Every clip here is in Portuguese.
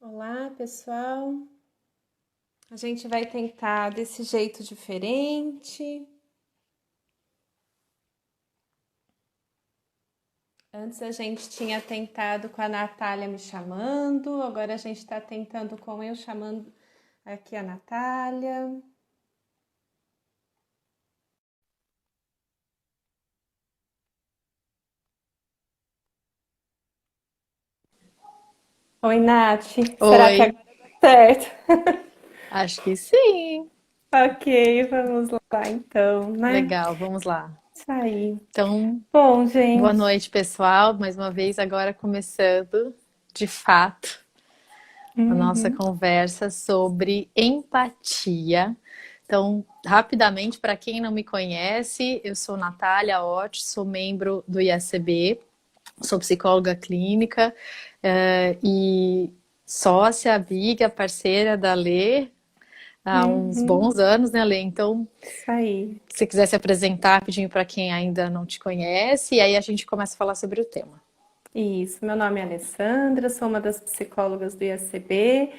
Olá, pessoal. A gente vai tentar desse jeito diferente. Antes a gente tinha tentado com a Natália me chamando, agora a gente está tentando com eu chamando aqui a Natália. Oi, Nath. Será que Oi, agora dá certo? acho que sim. Ok, vamos lá então, né? Legal, vamos lá. Isso aí. Então, Bom, boa gente. noite, pessoal. Mais uma vez, agora começando, de fato, a nossa Uhum, conversa sobre empatia. Então, rapidamente, para quem não me conhece, eu sou Natália Ott, sou membro do IACB, sou psicóloga clínica, e sócia, amiga, parceira da Lê há uns uhum. bons anos, né, Lê? Então, Isso aí. se você quiser se apresentar rapidinho para quem ainda não te conhece, e aí a gente começa a falar sobre o tema. Isso, meu nome é Alessandra, sou uma das psicólogas do IACB,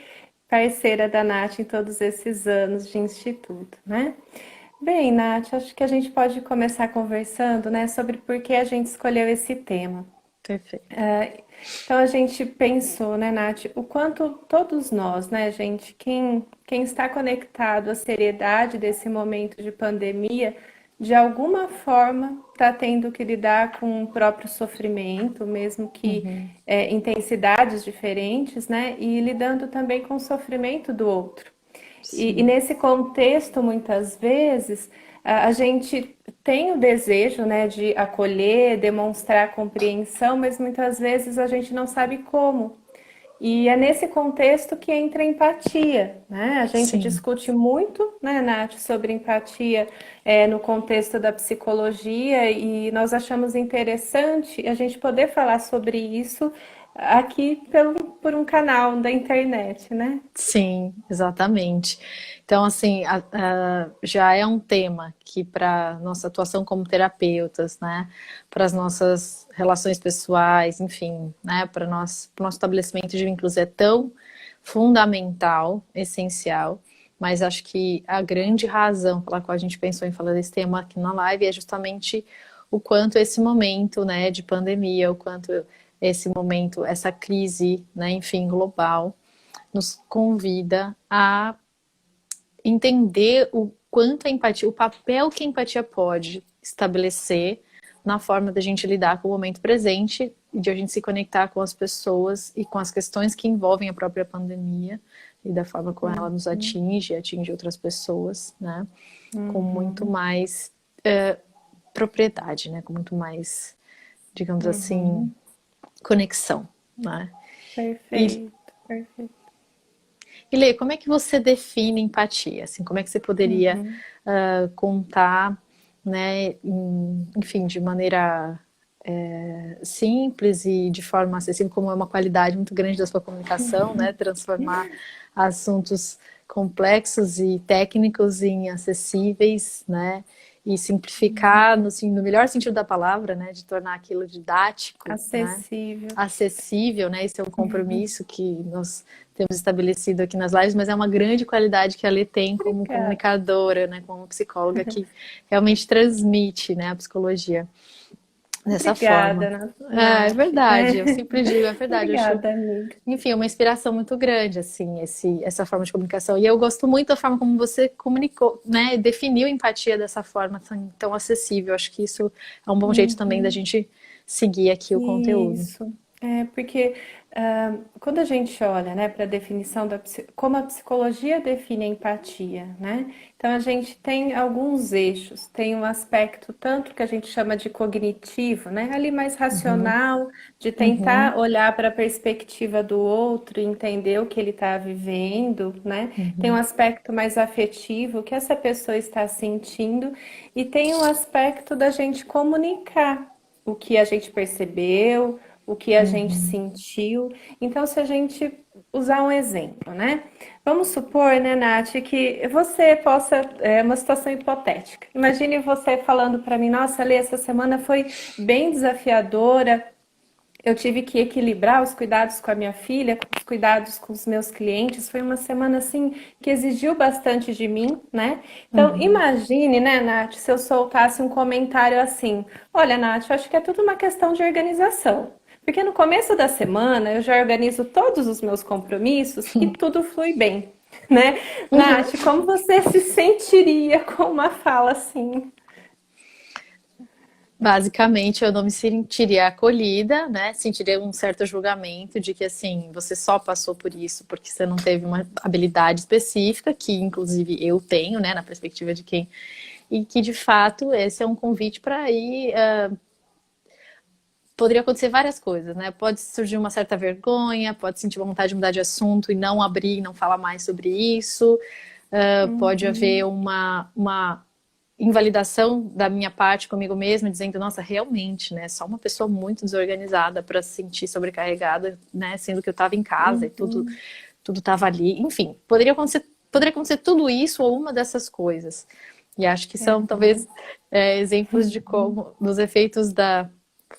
parceira da Nath em todos esses anos de instituto, né? Bem, Nath, acho que a gente pode começar conversando, né, sobre por que a gente escolheu esse tema. Perfeito. Então a gente pensou, né, Nath, o quanto todos nós, né, gente, quem está conectado à seriedade desse momento de pandemia, de alguma forma está tendo que lidar com o próprio sofrimento, mesmo que Uhum. intensidades diferentes, né, e lidando também com o sofrimento do outro. E Sim, nesse contexto, muitas vezes, a gente tem o desejo, né, de acolher, demonstrar compreensão, mas muitas vezes a gente não sabe como. E é nesse contexto que entra a empatia, né? A gente sim. discute muito, né, Nath, sobre empatia no contexto da psicologia e nós achamos interessante a gente poder falar sobre isso aqui por um canal da internet, né? Sim, exatamente. Então, assim, já é um tema que para nossa atuação como terapeutas, né, para as nossas relações pessoais, enfim, né, para o nosso estabelecimento de vínculos é tão fundamental, essencial, mas acho que a grande razão pela qual a gente pensou em falar desse tema aqui na live é justamente o quanto esse momento, né, de pandemia, o quanto esse momento, essa crise, né, enfim, global, nos convida a entender o quanto a empatia, o papel que a empatia pode estabelecer na forma da gente lidar com o momento presente e de a gente se conectar com as pessoas e com as questões que envolvem a própria pandemia e da forma como ela nos Uhum, atinge e atinge outras pessoas, né? Com muito uhum, mais propriedade, né? Com muito mais, digamos assim, uhum. conexão, né? E Perfeito, perfeito. E Lê, como é que você define empatia? Assim, como é que você poderia Uhum, contar, né, enfim, de maneira simples e de forma acessível, como é uma qualidade muito grande da sua comunicação, né, transformar assuntos complexos e técnicos em acessíveis, né, e simplificar no, assim, no melhor sentido da palavra, né, de tornar aquilo didático, né, acessível. acessível, né? Esse é um compromisso que nós temos estabelecido aqui nas lives, mas é uma grande qualidade que a Lê tem como Obrigada. comunicadora, né? Como psicóloga que realmente transmite, né, a psicologia dessa Obrigada, forma. É Nath. verdade, eu sempre digo, é verdade, eu acho, Obrigada, amiga. enfim, uma inspiração muito grande, assim, essa forma de comunicação. E eu gosto muito da forma como você comunicou, né, definiu empatia dessa forma tão acessível. Acho que isso é um bom jeito também da Uhum. gente seguir aqui o conteúdo. Isso. É porque quando a gente olha, né, para a definição como a psicologia define a empatia, né? Então a gente tem alguns eixos, tem um aspecto tanto que a gente chama de cognitivo, né? Ali mais Uhum, racional, de uhum, tentar olhar para a perspectiva do outro, e entender o que ele está vivendo, né? Tem um uhum. aspecto mais afetivo, o que essa pessoa está sentindo, e tem um aspecto da gente comunicar o que a gente percebeu, o que a gente Uhum, sentiu. Então, se a gente usar um exemplo, né? Vamos supor, né, Nath, que você possa, é uma situação hipotética. Imagine você falando para mim, nossa, Lê, essa semana foi bem desafiadora, eu tive que equilibrar os cuidados com a minha filha, com os cuidados com os meus clientes. Foi uma semana assim que exigiu bastante de mim, né? Então, Uhum. imagine, né, Nath, se eu soltasse um comentário assim: olha, Nath, eu acho que é tudo uma questão de organização. Porque no começo da semana eu já organizo todos os meus compromissos e tudo flui bem, né? Uhum. Nath, como você se sentiria com uma fala assim? Basicamente, eu não me sentiria acolhida, né? Sentiria um certo julgamento de que, assim, você só passou por isso porque você não teve uma habilidade específica, que inclusive eu tenho, né, na perspectiva de quem. E que, de fato, esse é um convite para ir. Poderia acontecer várias coisas, né? Pode surgir uma certa vergonha, pode sentir vontade de mudar de assunto e não abrir, não falar mais sobre isso. Pode haver Uhum. uma invalidação da minha parte comigo mesma, dizendo, nossa, realmente, né, só uma pessoa muito desorganizada para se sentir sobrecarregada, né, sendo que eu estava em casa e Uhum. tudo estava ali, enfim, poderia acontecer tudo isso ou uma dessas coisas. E acho que são talvez exemplos de como dos efeitos da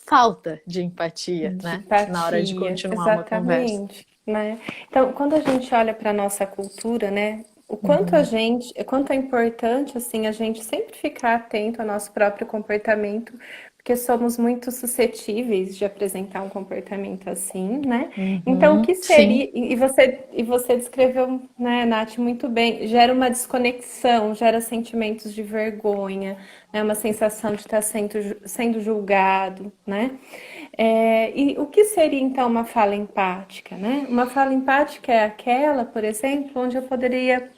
falta de empatia, De né, na hora de empatia, continuar uma conversa. exatamente, né? Então, quando a gente olha para a nossa cultura, né, o quanto a Uhum, gente, quanto é importante assim a gente sempre ficar atento ao nosso próprio comportamento, porque somos muito suscetíveis de apresentar um comportamento assim, né? Então, o uhum, que sim, seria, e você descreveu, né, Nath, muito bem, gera uma desconexão, gera sentimentos de vergonha, né, uma sensação de estar sendo julgado, né? E o que seria então uma fala empática, né? Uma fala empática é aquela, por exemplo, onde eu poderia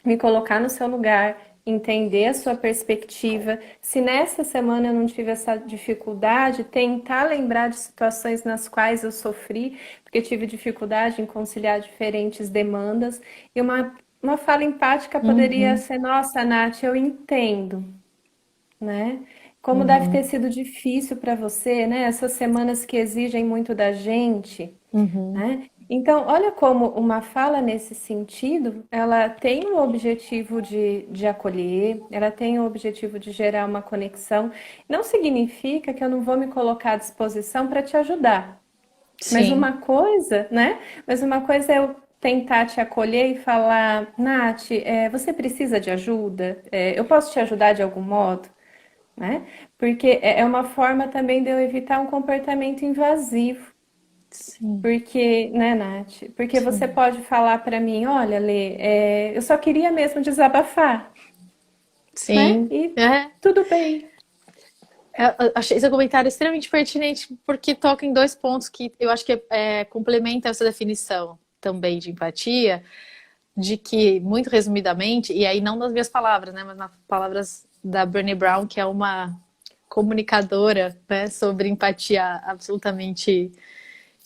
me colocar no seu lugar, entender a sua perspectiva. Se nessa semana eu não tive essa dificuldade, tentar lembrar de situações nas quais eu sofri, porque eu tive dificuldade em conciliar diferentes demandas. E uma fala empática poderia uhum, ser: nossa, Nath, eu entendo, né? Como deve ter uhum, sido difícil para você, né? Essas semanas que exigem muito da gente, uhum, né? Então, olha como uma fala nesse sentido, ela tem o objetivo de acolher, ela tem o objetivo de gerar uma conexão. Não significa que eu não vou me colocar à disposição para te ajudar, mas sim. uma coisa, né? Mas uma coisa é eu tentar te acolher e falar: Nath, você precisa de ajuda? Eu posso te ajudar de algum modo? Né? Porque é uma forma também de eu evitar um comportamento invasivo. Sim, Porque, né, Nath? Porque você sim, pode falar para mim: olha, Lê, eu só queria mesmo desabafar, né? sim. E É, tudo bem. eu achei seu comentário extremamente pertinente, porque toca em dois pontos que eu acho que complementa essa definição também de empatia, de que, muito resumidamente, e aí não nas minhas palavras, né, mas nas palavras da Brené Brown, que é uma comunicadora, né, sobre empatia absolutamente,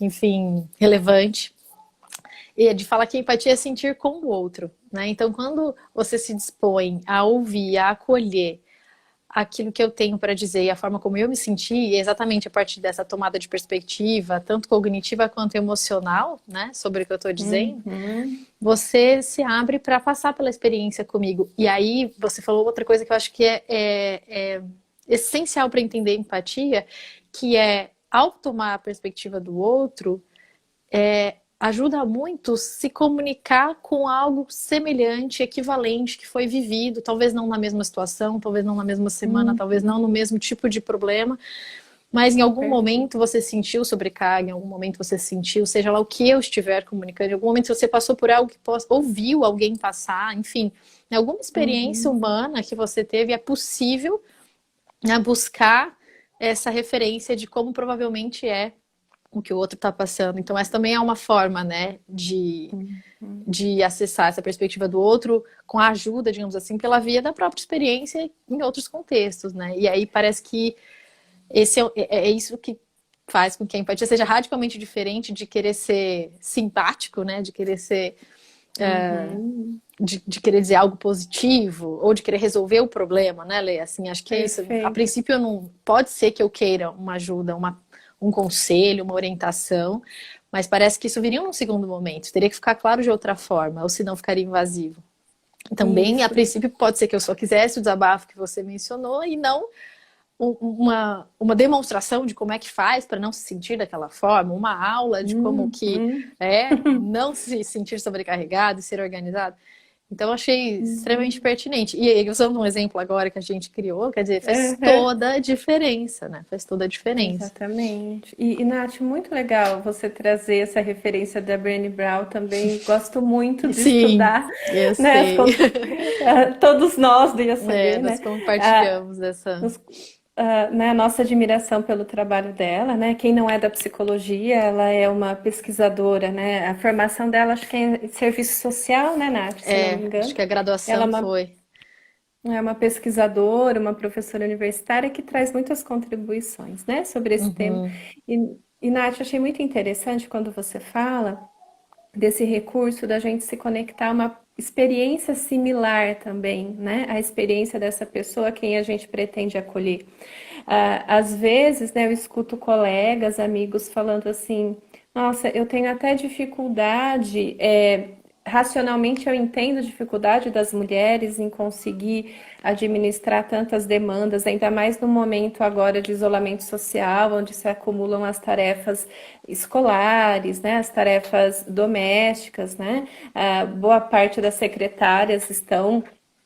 enfim, relevante, e é de falar que empatia é sentir com o outro, né? Então, quando você se dispõe a ouvir, a acolher aquilo que eu tenho para dizer e a forma como eu me senti, e exatamente a partir dessa tomada de perspectiva, tanto cognitiva quanto emocional, né, sobre o que eu estou dizendo, Uhum. você se abre para passar pela experiência comigo. E aí você falou outra coisa que eu acho que é essencial para entender empatia, que é ao tomar a perspectiva do outro, ajuda muito se comunicar com algo semelhante, equivalente, que foi vivido, talvez não na mesma situação, talvez não na mesma semana, talvez não no Uhum. mesmo tipo de problema, mas em algum Perfeito. momento você sentiu sobrecarga, em algum momento você sentiu, seja lá o que eu estiver comunicando, em algum momento você passou por algo que ouviu alguém passar, enfim, em alguma experiência Uhum. humana que você teve, é possível, né, buscar essa referência de como provavelmente é o que o outro está passando. Então, essa também é uma forma, né, Uhum. de acessar essa perspectiva do outro com a ajuda, digamos assim, pela via da própria experiência em outros contextos, né? E aí parece que esse é isso que faz com que a empatia seja radicalmente diferente de querer ser simpático, né? De querer ser Uhum. de querer dizer algo positivo ou de querer resolver o problema, né, Lê? Assim, acho que é isso. A Perfeito. princípio, não pode ser que eu queira uma ajuda, um conselho, uma orientação, mas parece que isso viria num segundo momento. Teria que ficar claro de outra forma, ou senão ficaria invasivo. Também, a Isso. princípio, pode ser que eu só quisesse o desabafo que você mencionou e não uma demonstração de como é que faz para não se sentir daquela forma, uma aula de como que é não se sentir sobrecarregado e ser organizado. Então, eu achei extremamente pertinente. E aí, usando um exemplo agora que a gente criou, quer dizer, faz toda a diferença, né? Faz toda a diferença. Exatamente. Nath, muito legal você trazer essa referência da Brené Brown também. Gosto muito de Sim, estudar, eu né? sei. Todos nós devia É, saber, nós né? compartilhamos dessa. Né, a nossa admiração pelo trabalho dela, né? Quem não é da psicologia, ela é uma pesquisadora, né? A formação dela, acho que é em serviço social, né, Nath? Se não me Acho engano. que a Ela graduação foi. é uma pesquisadora, uma professora universitária que traz muitas contribuições, né, sobre esse tema. Uhum, Nath, achei muito interessante quando você fala desse recurso da gente se conectar a uma experiência similar também, né? A experiência dessa pessoa a quem a gente pretende acolher. Às vezes, né, eu escuto colegas, amigos falando assim: nossa, eu tenho até dificuldade, racionalmente eu entendo a dificuldade das mulheres em conseguir administrar tantas demandas, ainda mais no momento agora de isolamento social, onde se acumulam as tarefas escolares, né, as tarefas domésticas, né? Boa parte das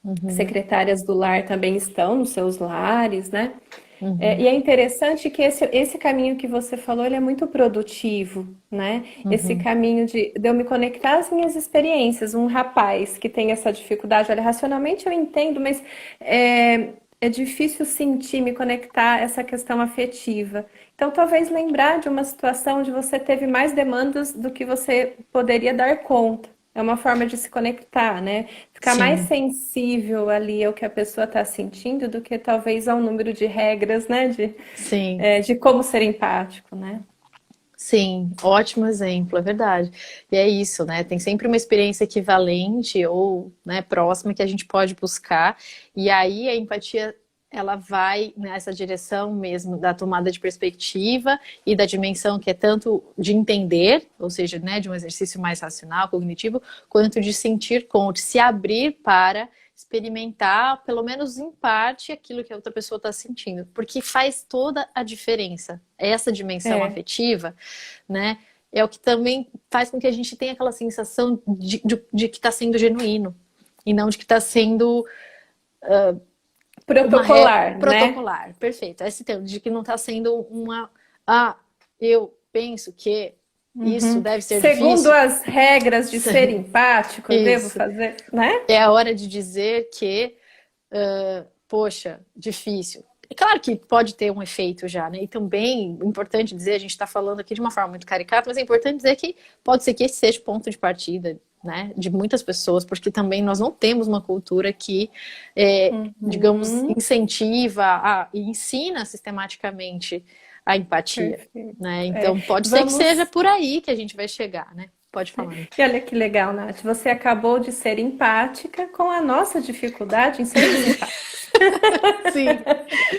uhum, secretárias do lar também estão nos seus lares, né? uhum, E é interessante que esse caminho que você falou, ele é muito produtivo, né? Esse uhum. caminho de eu me conectar às minhas experiências. Um rapaz que tem essa dificuldade, olha, racionalmente eu entendo, mas é difícil sentir, me conectar a essa questão afetiva. Então, talvez lembrar de uma situação onde você teve mais demandas do que você poderia dar conta. É uma forma de se conectar, né? Ficar mais Sim, sensível ali ao que a pessoa está sentindo do que talvez ao número de regras, né? sim. De como ser empático, né? Sim, ótimo exemplo, é verdade. E é isso, né? Tem sempre uma experiência equivalente ou, né, próxima que a gente pode buscar, e aí a empatia ela vai nessa direção mesmo da tomada de perspectiva e da dimensão que é tanto de entender, ou seja, né, de um exercício mais racional, cognitivo, quanto de sentir com, de se abrir para experimentar, pelo menos em parte, aquilo que a outra pessoa está sentindo, porque faz toda a diferença. Essa dimensão É, afetiva, né, é o que também faz com que a gente tenha aquela sensação de que está sendo genuíno e não de que está sendo protocolar, né? protocolar. Perfeito. Esse termo, de que não está sendo uma. Ah, eu penso que isso Uhum. deve ser Segundo difícil. as regras de ser empático, eu devo Isso. fazer, né? É a hora de dizer que, poxa, difícil. É claro que pode ter um efeito já, né? E também, importante dizer, a gente está falando aqui de uma forma muito caricata, mas é importante dizer que pode ser que esse seja o ponto de partida, né, de muitas pessoas, porque também nós não temos uma cultura que, digamos, Uhum. incentiva e ensina sistematicamente a empatia, Perfeito. né? Então pode ser que seja Vamos. por aí que a gente vai chegar, né? Pode falar. E olha que legal, Nath. Você acabou de ser empática com a nossa dificuldade em sermos empáticos. Sim,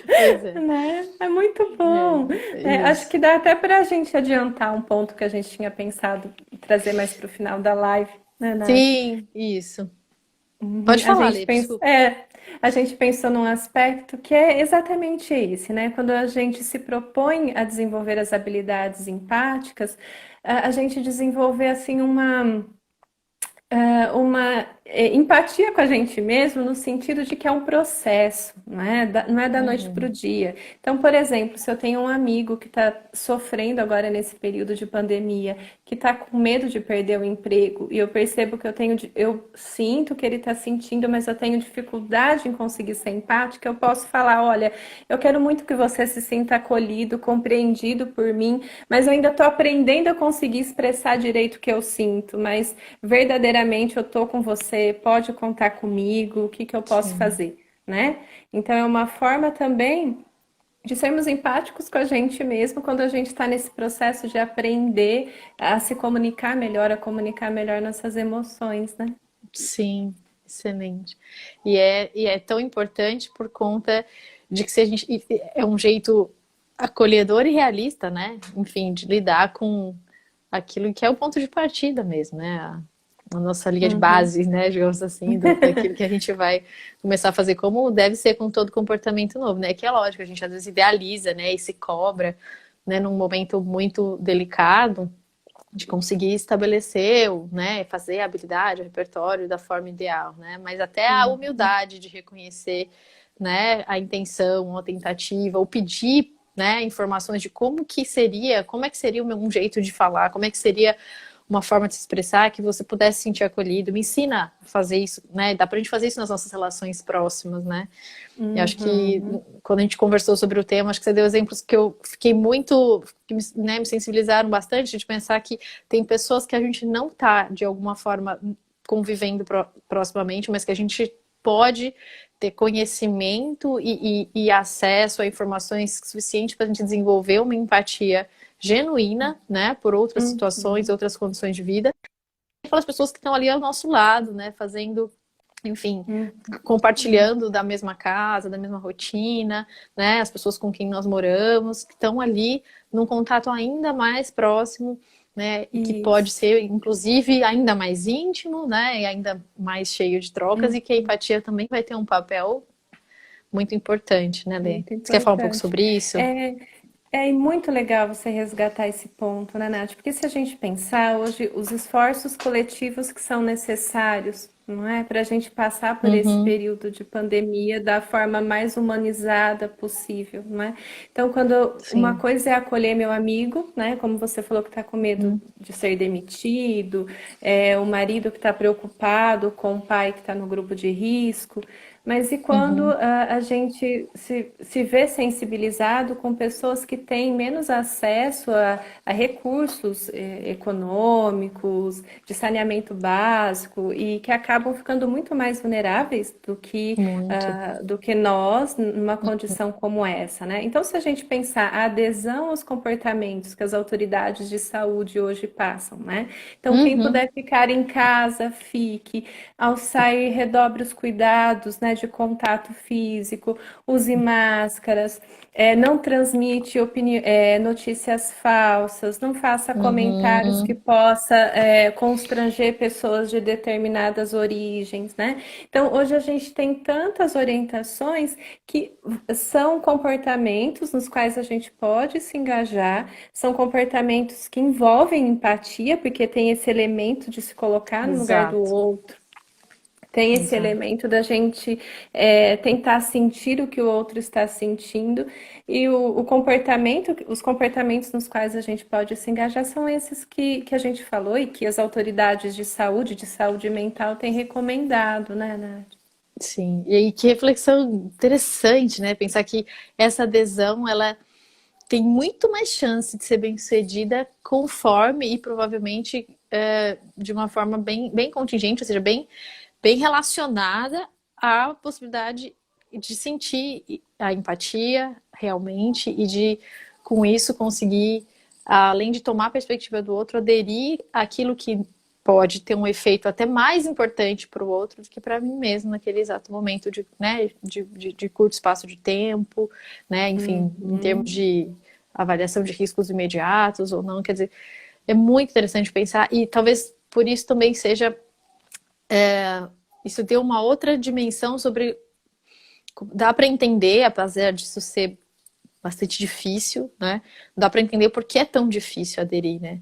pois é. Né? É muito bom. É Acho isso. que dá até para a gente adiantar um ponto que a gente tinha pensado e trazer mais para o final da live, né, Nath? Sim, isso. Uhum. Pode falar, Lê, desculpa. A gente pensou num aspecto que é exatamente esse, né? Quando a gente se propõe a desenvolver as habilidades empáticas, a gente desenvolver assim uma empatia com a gente mesmo, no sentido de que é um processo, não é da noite para o Uhum. dia. Então, por exemplo, se eu tenho um amigo que está sofrendo agora nesse período de pandemia, que está com medo de perder o emprego, e eu percebo que eu sinto que ele está sentindo, mas eu tenho dificuldade em conseguir ser empática, eu posso falar, olha, eu quero muito que você se sinta acolhido, compreendido por mim, mas eu ainda estou aprendendo a conseguir expressar direito o que eu sinto, mas verdadeiramente eu tô com você, pode contar comigo, o que que eu posso Sim, fazer, né? Então é uma forma também de sermos empáticos com a gente mesmo quando a gente está nesse processo de aprender a se comunicar melhor, a comunicar melhor nossas emoções, né? sim, excelente. E é tão importante por conta de que se a gente é um jeito acolhedor e realista, né? Enfim, de lidar com aquilo que é o ponto de partida mesmo, né? a nossa linha de Uhum. base, né, digamos assim, daquilo que a gente vai começar a fazer, como deve ser com todo comportamento novo, né? Que é lógico, a gente às vezes idealiza, né, e se cobra, né, num momento muito delicado de conseguir estabelecer, né, fazer a habilidade, o repertório da forma ideal, né? Mas até a Uhum. humildade de reconhecer, né, a intenção, a tentativa, ou pedir, né, informações de como é que seria um jeito de falar, como é que seria uma forma de se expressar que você pudesse se sentir acolhido. Me ensina a fazer isso, né? Dá pra gente fazer isso nas nossas relações próximas, né? Eu acho que Uhum. quando a gente conversou sobre o tema, acho que você deu exemplos que eu fiquei muito, que né, me sensibilizaram bastante de pensar que tem pessoas que a gente não está, de alguma forma, convivendo proximamente, mas que a gente pode ter conhecimento e acesso a informações suficientes para a gente desenvolver uma empatia genuína, né, por outras situações, Uhum. outras condições de vida, e pelas pessoas que estão ali ao nosso lado, né, fazendo, enfim, Uhum. compartilhando da mesma casa, da mesma rotina, né? As pessoas com quem nós moramos, que estão ali num contato ainda mais próximo, né? E que pode Isso. ser, inclusive, ainda mais íntimo, né? E ainda mais cheio de trocas, e que a Uhum. empatia também vai ter um papel muito importante, né, Lê? Muito Você quer falar um pouco importante. sobre isso? É, é muito legal você resgatar esse ponto, né, Nath? Porque se a gente pensar hoje, os esforços coletivos que são necessários, não é? Para a gente passar por esse Uhum, período de pandemia da forma mais humanizada possível, não é? Então, quando uma sim. coisa é acolher meu amigo, né? Como você falou que está com medo Uhum, de ser demitido, o marido que está preocupado com o pai que está no grupo de risco. Mas e quando uhum, a gente se vê sensibilizado com pessoas que têm menos acesso a recursos econômicos, de saneamento básico, e que acabam ficando muito mais vulneráveis muito. do que nós numa condição como essa, né? Então, se a gente pensar a adesão aos comportamentos que as autoridades de saúde hoje passam, né? Então, quem Uhum, puder ficar em casa, fique. Ao sair, redobre os cuidados, né, de contato físico, use máscaras, não transmite notícias falsas, não faça comentários que uhum, possa constranger pessoas de determinadas origens, né? Então, hoje a gente tem tantas orientações que são comportamentos nos quais a gente pode se engajar, são comportamentos que envolvem empatia, porque tem esse elemento de se colocar no lugar do exato, outro. Tem esse exato. elemento da gente tentar sentir o que o outro está sentindo, e o comportamento, os comportamentos nos quais a gente pode se engajar são esses que a gente falou e que as autoridades de saúde mental, têm recomendado, né, Nath? Sim, e aí que reflexão interessante, né? Pensar que essa adesão, ela tem muito mais chance de ser bem-sucedida conforme e provavelmente de uma forma bem contingente, ou seja, bem relacionada à possibilidade de sentir a empatia realmente e de, com isso, conseguir, além de tomar a perspectiva do outro, aderir àquilo que pode ter um efeito até mais importante para o outro do que para mim mesmo naquele exato momento de, né, de curto espaço de tempo, né, enfim, em termos Uhum. de avaliação de riscos imediatos ou não, quer dizer, é muito interessante pensar e talvez por isso também seja isso deu uma outra dimensão sobre. Dá para entender, apesar disso ser bastante difícil, né? Dá para entender por que é tão difícil aderir, né?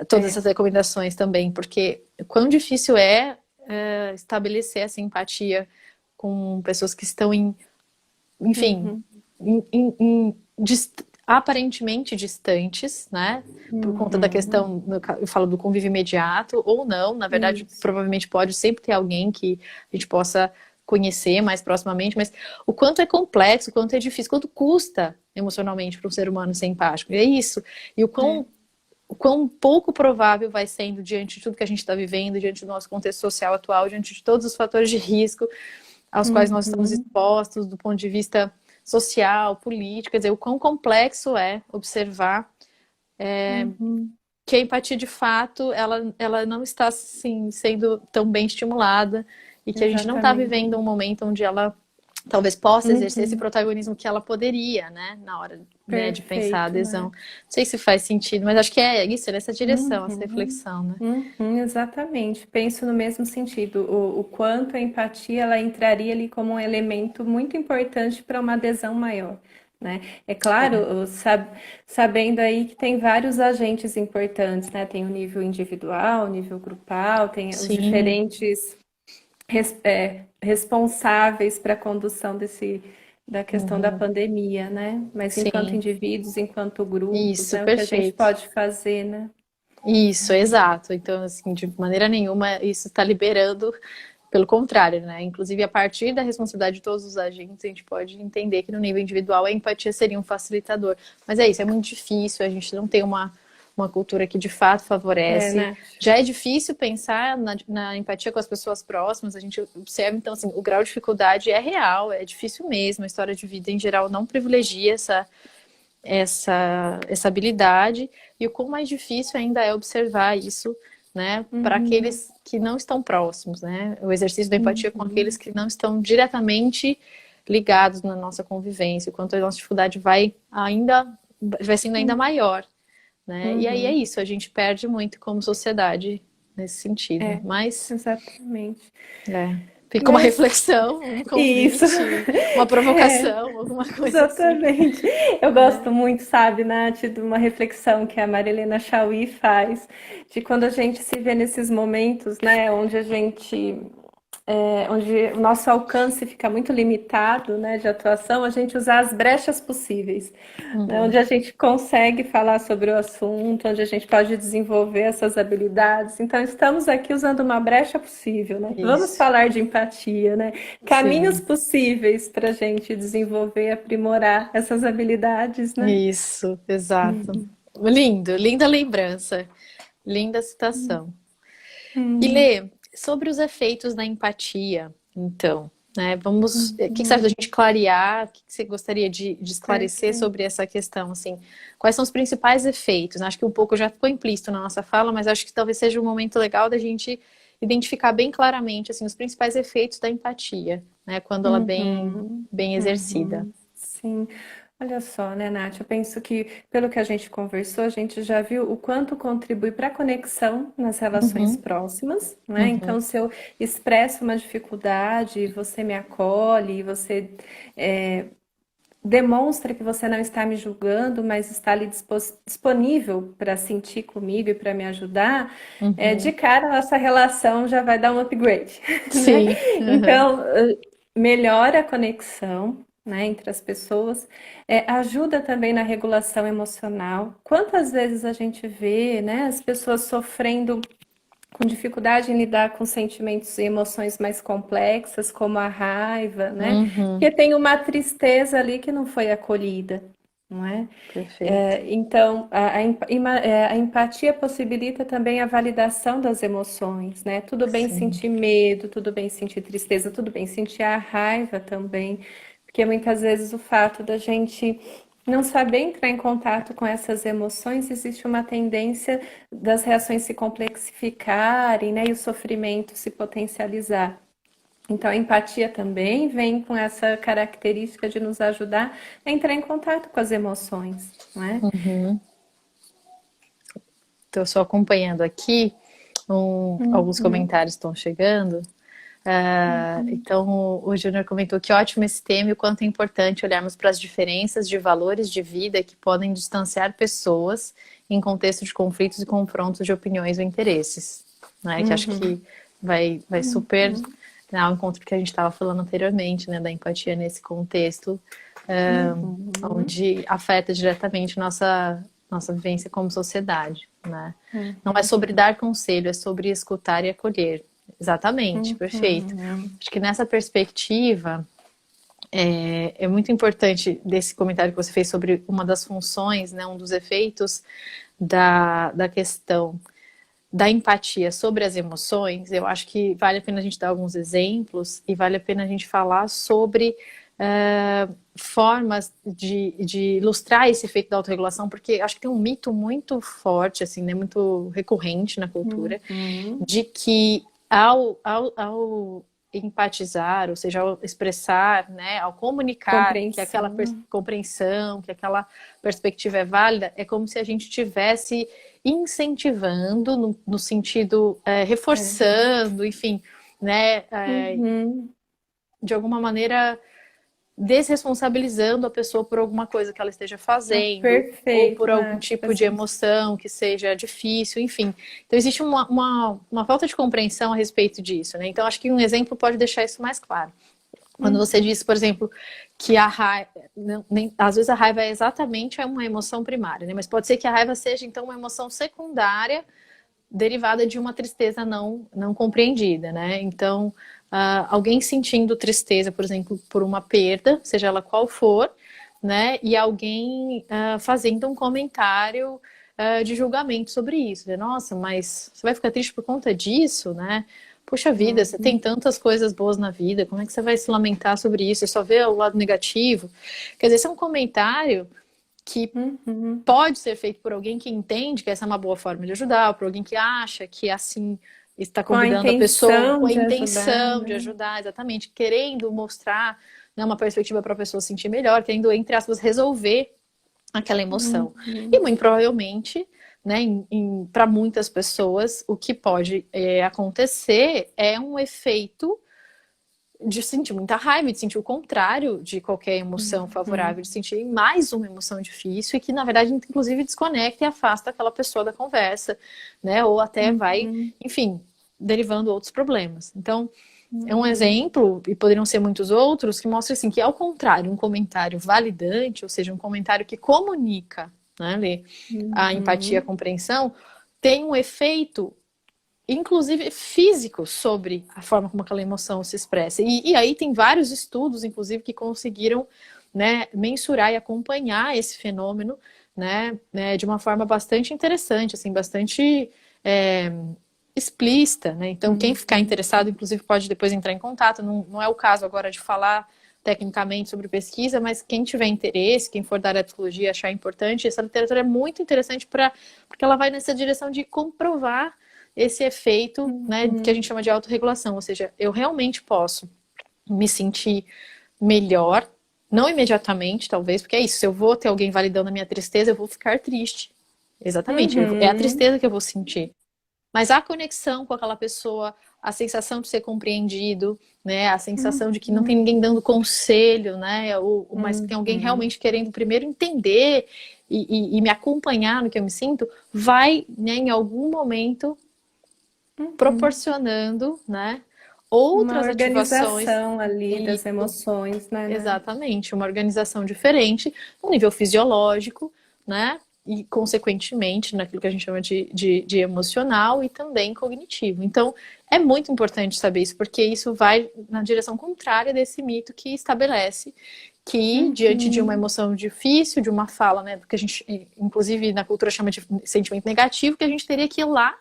Todas É. essas recomendações também, porque quão difícil estabelecer essa empatia com pessoas que estão enfim, Uhum. aparentemente distantes, né? Por conta da Uhum. questão, eu falo do convívio imediato, ou não, na verdade, Isso. provavelmente pode sempre ter alguém que a gente possa conhecer mais proximamente, mas o quanto é complexo, o quanto é difícil, quanto custa emocionalmente para um ser humano ser empático. E é isso. E É. o quão pouco provável vai sendo diante de tudo que a gente está vivendo, diante do nosso contexto social atual, diante de todos os fatores de risco aos quais nós estamos Uhum. expostos do ponto de vista social, político, quer dizer, o quão complexo é observar Uhum. que a empatia de fato ela não está assim, sendo tão bem estimulada e que a gente não está Exatamente. vivendo um momento onde ela talvez possa exercer esse Uhum. protagonismo que ela poderia, né, na hora, né, de pensar a Perfeito, adesão. né? Não sei se faz sentido, mas acho que é isso, é nessa direção, essa Uhum. reflexão, né? Exatamente. Penso no mesmo sentido. O quanto a empatia ela entraria ali como um elemento muito importante para uma adesão maior, né? É claro, É, sabendo aí que tem vários agentes importantes, né? Tem o nível individual, o nível grupal, tem os sim, diferentes responsáveis para a condução da questão da uhum, pandemia, né? Mas enquanto sim, indivíduos, enquanto grupos, isso, né? O que a gente perfeito. pode fazer, né? Isso, exato. Então, assim, de maneira nenhuma isso está liberando, pelo contrário, né? Inclusive, a partir da responsabilidade de todos os agentes, a gente pode entender que no nível individual a empatia seria um facilitador. Mas é isso, é muito difícil, a gente não tem uma cultura que de fato É, favorece. né? Já é difícil pensar na empatia com as pessoas próximas, a gente observa, então, assim, o grau de dificuldade é real, é difícil mesmo, a história de vida em geral não privilegia essa habilidade, e o quão mais difícil ainda é observar isso, né, para Uhum, aqueles que não estão próximos, né, o exercício da empatia com aqueles uhum, que não estão diretamente ligados na nossa convivência, o quanto a nossa dificuldade vai sendo ainda uhum, maior, né, e aí é uhum. isso, a gente perde muito como sociedade nesse sentido, É, mas exatamente. fica uma Mas reflexão, um isso, convite, uma é, provocação, alguma coisa assim, exatamente. Eu né? gosto muito, sabe, Nath, de uma reflexão que a Marilena Chauí faz, de quando a gente se vê nesses momentos, né, onde a gente onde o nosso alcance fica muito limitado, né, de atuação, a gente usar as brechas possíveis, né, Uhum. onde a gente consegue falar sobre o assunto, onde a gente pode desenvolver essas habilidades. Então, estamos aqui usando uma brecha possível, né? Vamos Isso, falar de empatia, né? Caminhos sim. possíveis para a gente desenvolver, aprimorar essas habilidades, né? Isso, exato. Lindo, linda lembrança, linda citação. E Hum, Lê, sobre os efeitos da empatia, então, né? Vamos, o que você acha da hum, gente clarear? O que você gostaria de esclarecer perfeito. sobre essa questão, assim? Quais são os principais efeitos? Acho que um pouco já ficou implícito na nossa fala, mas acho que talvez seja um momento legal da gente identificar bem claramente, assim, os principais efeitos da empatia, né? Quando ela é Uhum, bem exercida. sim. Olha só, né, Nath? Eu penso que, pelo que a gente conversou, a gente já viu o quanto contribui para a conexão nas relações Uhum, próximas, né? Então, uhum, se eu expresso uma dificuldade, você me acolhe, você é, demonstra que você não está me julgando, mas está ali disponível para sentir comigo e para me ajudar, de uhum. cara a nossa relação já vai dar um upgrade, né? Sim, uhum. Então, melhora a conexão, né, entre as pessoas, ajuda também na regulação emocional. Quantas vezes a gente vê, né, as pessoas sofrendo com dificuldade em lidar com sentimentos e emoções mais complexas, como a raiva, né? Uhum, Porque tem uma tristeza ali que não foi acolhida, não é? perfeito. Então, a empatia possibilita também a validação das emoções, né? Tudo bem Sim. sentir medo, tudo bem sentir tristeza, tudo bem sentir a raiva também, porque muitas vezes o fato da gente não saber entrar em contato com essas emoções, existe uma tendência das reações se complexificarem, né? E o sofrimento se potencializar. Então, a empatia também vem com essa característica de nos ajudar a entrar em contato com as emoções, não é? Uhum. Estou só acompanhando aqui, alguns Uhum, comentários estão chegando. Então, o Júnior comentou que ótimo esse tema e o quanto é importante olharmos para as diferenças de valores de vida que podem distanciar pessoas em contexto de conflitos e confrontos de opiniões ou interesses. Né? Que acho que uhum, vai super uhum, ao encontro que a gente estava falando anteriormente, né, da empatia nesse contexto, uhum, onde afeta diretamente nossa vivência como sociedade, né? Não é uhum, sobre dar conselho, é sobre escutar e acolher. Exatamente, perfeito. uhum, Acho que nessa perspectiva é muito importante desse comentário que você fez sobre uma das funções, né, um dos efeitos da questão da empatia sobre as emoções. Eu acho que vale a pena a gente dar alguns exemplos e vale a pena a gente falar sobre formas de ilustrar esse efeito da autorregulação, porque acho que tem um mito muito forte, assim, né, muito recorrente na cultura, uhum, de que ao empatizar, ou seja, ao expressar, né, ao comunicar que aquela Compreensão. compreensão, que aquela perspectiva é válida, é como se a gente estivesse incentivando, no sentido, É. reforçando, enfim, né, Uhum. de alguma maneira desresponsabilizando a pessoa por alguma coisa que ela esteja Ah, fazendo, ou por perfeito, algum Nath. tipo de emoção que seja difícil, enfim. Então existe uma falta de compreensão a respeito disso, né? Então acho que um exemplo pode deixar isso mais claro. Quando você Uhum. disse, por exemplo, que a raiva, às vezes a raiva é exatamente uma emoção primária, né? Mas pode ser que a raiva seja então uma emoção secundária derivada de uma tristeza não compreendida, né? Então, alguém sentindo tristeza, por exemplo, por uma perda, seja ela qual for, né? E alguém fazendo um comentário de julgamento sobre isso. Né? Nossa, mas você vai ficar triste por conta disso, né? Puxa vida, você tem Uhum. tantas coisas boas na vida, como é que você vai se lamentar sobre isso? Você só vê o lado negativo? Quer dizer, esse é um comentário que Uhum. pode ser feito por alguém que entende que essa é uma boa forma de ajudar, por alguém que acha que assim está Com a convidando a pessoa com intenção a de ajudar, intenção de né? ajudar, exatamente, querendo mostrar, né, uma perspectiva para a pessoa se sentir melhor, querendo, entre aspas, resolver aquela emoção. E Uhum. muito provavelmente, né, para muitas pessoas, o que pode acontecer é um efeito de sentir muita raiva, de sentir o contrário de qualquer emoção Uhum. favorável, de sentir mais uma emoção difícil e que, na verdade, inclusive desconecta e afasta aquela pessoa da conversa, né? Ou até vai, Uhum. enfim, derivando outros problemas. Então, é um Uhum. exemplo, e poderiam ser muitos outros, que mostra assim que, ao contrário, um comentário validante, ou seja, um comentário que comunica, né, Lê, a empatia, a Uhum. compreensão, tem um efeito inclusive físico, sobre a forma como aquela emoção se expressa. E aí tem vários estudos, inclusive, que conseguiram, né, mensurar e acompanhar esse fenômeno, né, de uma forma bastante interessante, assim, bastante é, explícita, né? Então, quem ficar Uhum. interessado, inclusive, pode depois entrar em contato. Não é o caso agora de falar tecnicamente sobre pesquisa, mas quem tiver interesse, quem for da área de psicologia achar importante, essa literatura é muito interessante porque ela vai nessa direção de comprovar esse efeito, né, que a Uhum. gente chama de autorregulação, ou seja, eu realmente posso me sentir melhor, não imediatamente, talvez, porque é isso, se eu vou ter alguém validando a minha tristeza, eu vou ficar triste. Exatamente, é a Uhum. tristeza que eu vou sentir. Mas a conexão com aquela pessoa, a sensação de ser compreendido, né, a sensação de que não tem Uhum. ninguém dando conselho, né, mas que tem alguém Uhum. realmente querendo primeiro entender e me acompanhar no que eu me sinto, vai, né, em algum momento Uhum. proporcionando, né, Uma outras ativações. organização ali E das emoções, né, Nath? exatamente, uma organização diferente no nível fisiológico, né? E, consequentemente, naquilo que a gente chama de emocional e também cognitivo. Então, é muito importante saber isso, porque isso vai na direção contrária desse mito que estabelece que, diante de uma Uhum. emoção difícil, de uma fala, né, que a gente, inclusive na cultura chama de sentimento negativo, que a gente teria que ir lá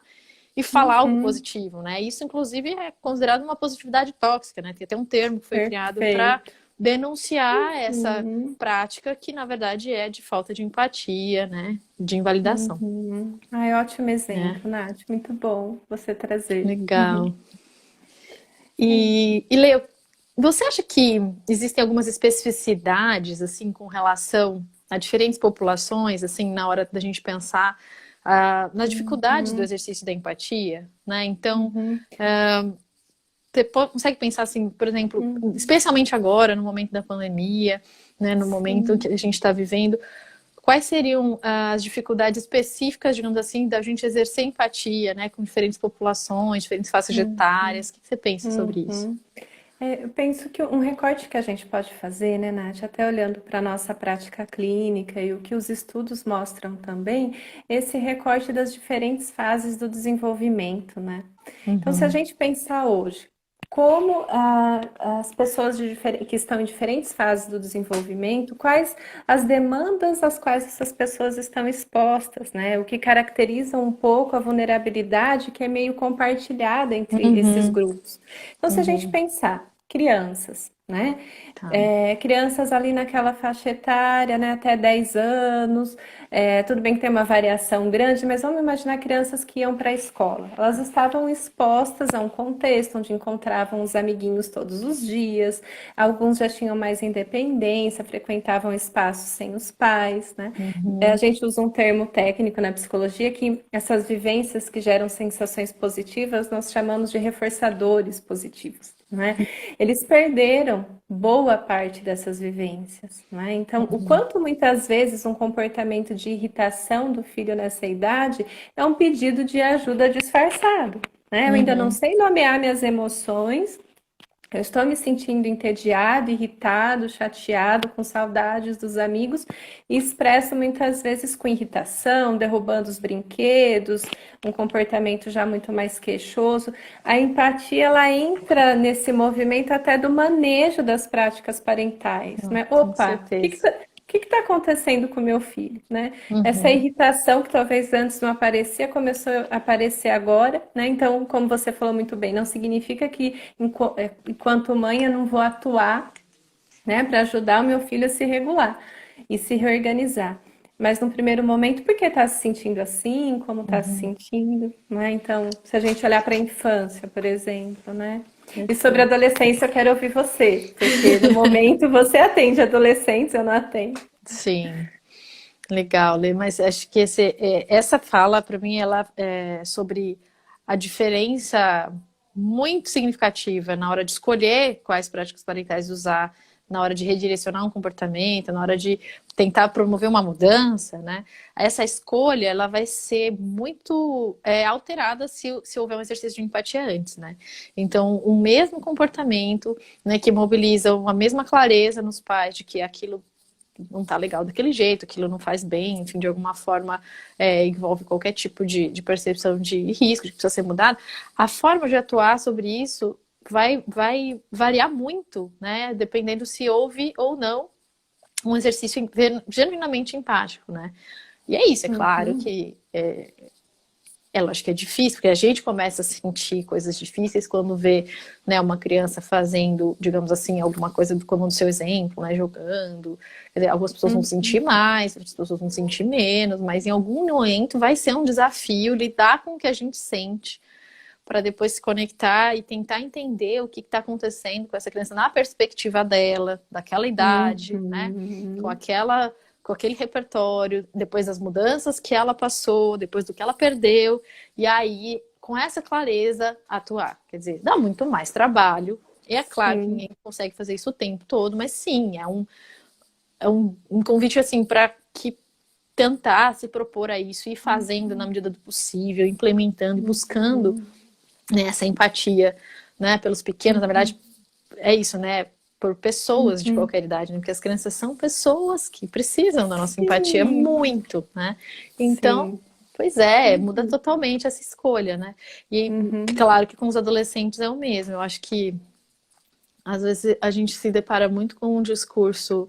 e falar algo Uhum. positivo, né? Isso, inclusive, é considerado uma positividade tóxica, né? Tem até um termo que foi criado para Perfeito. denunciar essa Uhum. prática que, na verdade, é de falta de empatia, né? De invalidação, Uhum. Ai, ótimo né? exemplo, Nath. Muito bom você trazer. Legal. É. E Leo, você acha que existem algumas especificidades, assim, com relação a diferentes populações, assim, na hora da gente pensar nas dificuldades do Uhum. exercício da empatia, né? Então, Uhum. você consegue pensar assim, por exemplo, Uhum. especialmente agora, no momento da pandemia, né, no momento que Sim. a gente está vivendo, quais seriam as dificuldades específicas, digamos assim, da gente exercer empatia, né, com diferentes populações, diferentes faixas Uhum. etárias? O que você pensa sobre isso? Uhum. Eu penso que um recorte que a gente pode fazer, né, Nath, até olhando para a nossa prática clínica e o que os estudos mostram também, esse recorte das diferentes fases do desenvolvimento, né? Então, se a Uhum, gente pensar hoje, como as pessoas que estão em diferentes fases do desenvolvimento, quais as demandas às quais essas pessoas estão expostas, né? O que caracteriza um pouco a vulnerabilidade que é meio compartilhada entre esses uhum, grupos. Então, se a gente uhum, pensar, crianças. né? Tá. Crianças ali naquela faixa etária, né, até 10 anos, tudo bem que tem uma variação grande, mas vamos imaginar crianças que iam para a escola. Elas estavam expostas a um contexto onde encontravam os amiguinhos todos os dias, alguns já tinham mais independência, frequentavam espaços sem os pais, né? A Uhum. gente usa um termo técnico na psicologia que essas vivências que geram sensações positivas nós chamamos de reforçadores positivos, né? Eles perderam boa parte dessas vivências, né? Então, o Uhum. quanto muitas vezes um comportamento de irritação do filho nessa idade é um pedido de ajuda disfarçado, né? Eu ainda não Uhum. sei nomear minhas emoções, eu estou me sentindo entediado, irritado, chateado, com saudades dos amigos e expresso muitas vezes com irritação, derrubando os brinquedos, um comportamento já muito mais queixoso. A empatia ela entra nesse movimento até do manejo das práticas parentais, né? Com Opa, o que certeza. que está acontecendo com o meu filho, né? Essa Uhum. irritação que talvez antes não aparecia, começou a aparecer agora, né? Então, como você falou muito bem, não significa que enquanto mãe eu não vou atuar, né, para ajudar o meu filho a se regular e se reorganizar. Mas no primeiro momento, por que está se sentindo assim? Como está se Uhum. sentindo? Né? Então, se a gente olhar para a infância, por exemplo, né? E sobre a Perfeito. adolescência, eu quero ouvir você, porque no momento você atende adolescentes, eu não atendo. Sim. Legal, Lê, mas acho que essa fala, para mim, ela é sobre a diferença muito significativa na hora de escolher quais práticas parentais usar, na hora de redirecionar um comportamento, na hora de tentar promover uma mudança, né? Essa escolha, ela vai ser muito alterada se houver um exercício de empatia antes, né? Então, o mesmo comportamento, né, que mobiliza uma mesma clareza nos pais de que aquilo não tá legal daquele jeito, aquilo não faz bem, enfim, de alguma forma envolve qualquer tipo de percepção de risco, de que precisa ser mudado, a forma de atuar sobre isso vai variar muito, né? Dependendo se houve ou não um exercício genuinamente empático, né? E é isso, é claro Uhum. que lógico que é difícil, porque a gente começa a sentir coisas difíceis quando vê, né, uma criança fazendo, digamos assim, alguma coisa como no seu exemplo, né, jogando. Quer dizer, algumas pessoas vão sentir mais, outras pessoas vão sentir menos, mas em algum momento vai ser um desafio lidar com o que a gente sente para depois se conectar e tentar entender o que está acontecendo com essa criança na perspectiva dela, daquela idade, né? Com Uhum. aquela, com aquele repertório, depois das mudanças que ela passou, depois do que ela perdeu, e aí, com essa clareza, atuar. Quer dizer, dá muito mais trabalho. E é claro que Sim. ninguém consegue fazer isso o tempo todo, mas sim, um convite assim para que tentar se propor a isso e ir fazendo na medida do possível, implementando e buscando, Uhum. né, essa empatia, né, pelos pequenos, na verdade, é isso, né, por pessoas de Uhum. qualquer idade, né, porque as crianças são pessoas que precisam da nossa empatia Sim, muito, né, então, sim. pois muda totalmente essa escolha, né, e Uhum. claro que com os adolescentes é o mesmo, eu acho que às vezes a gente se depara muito com um discurso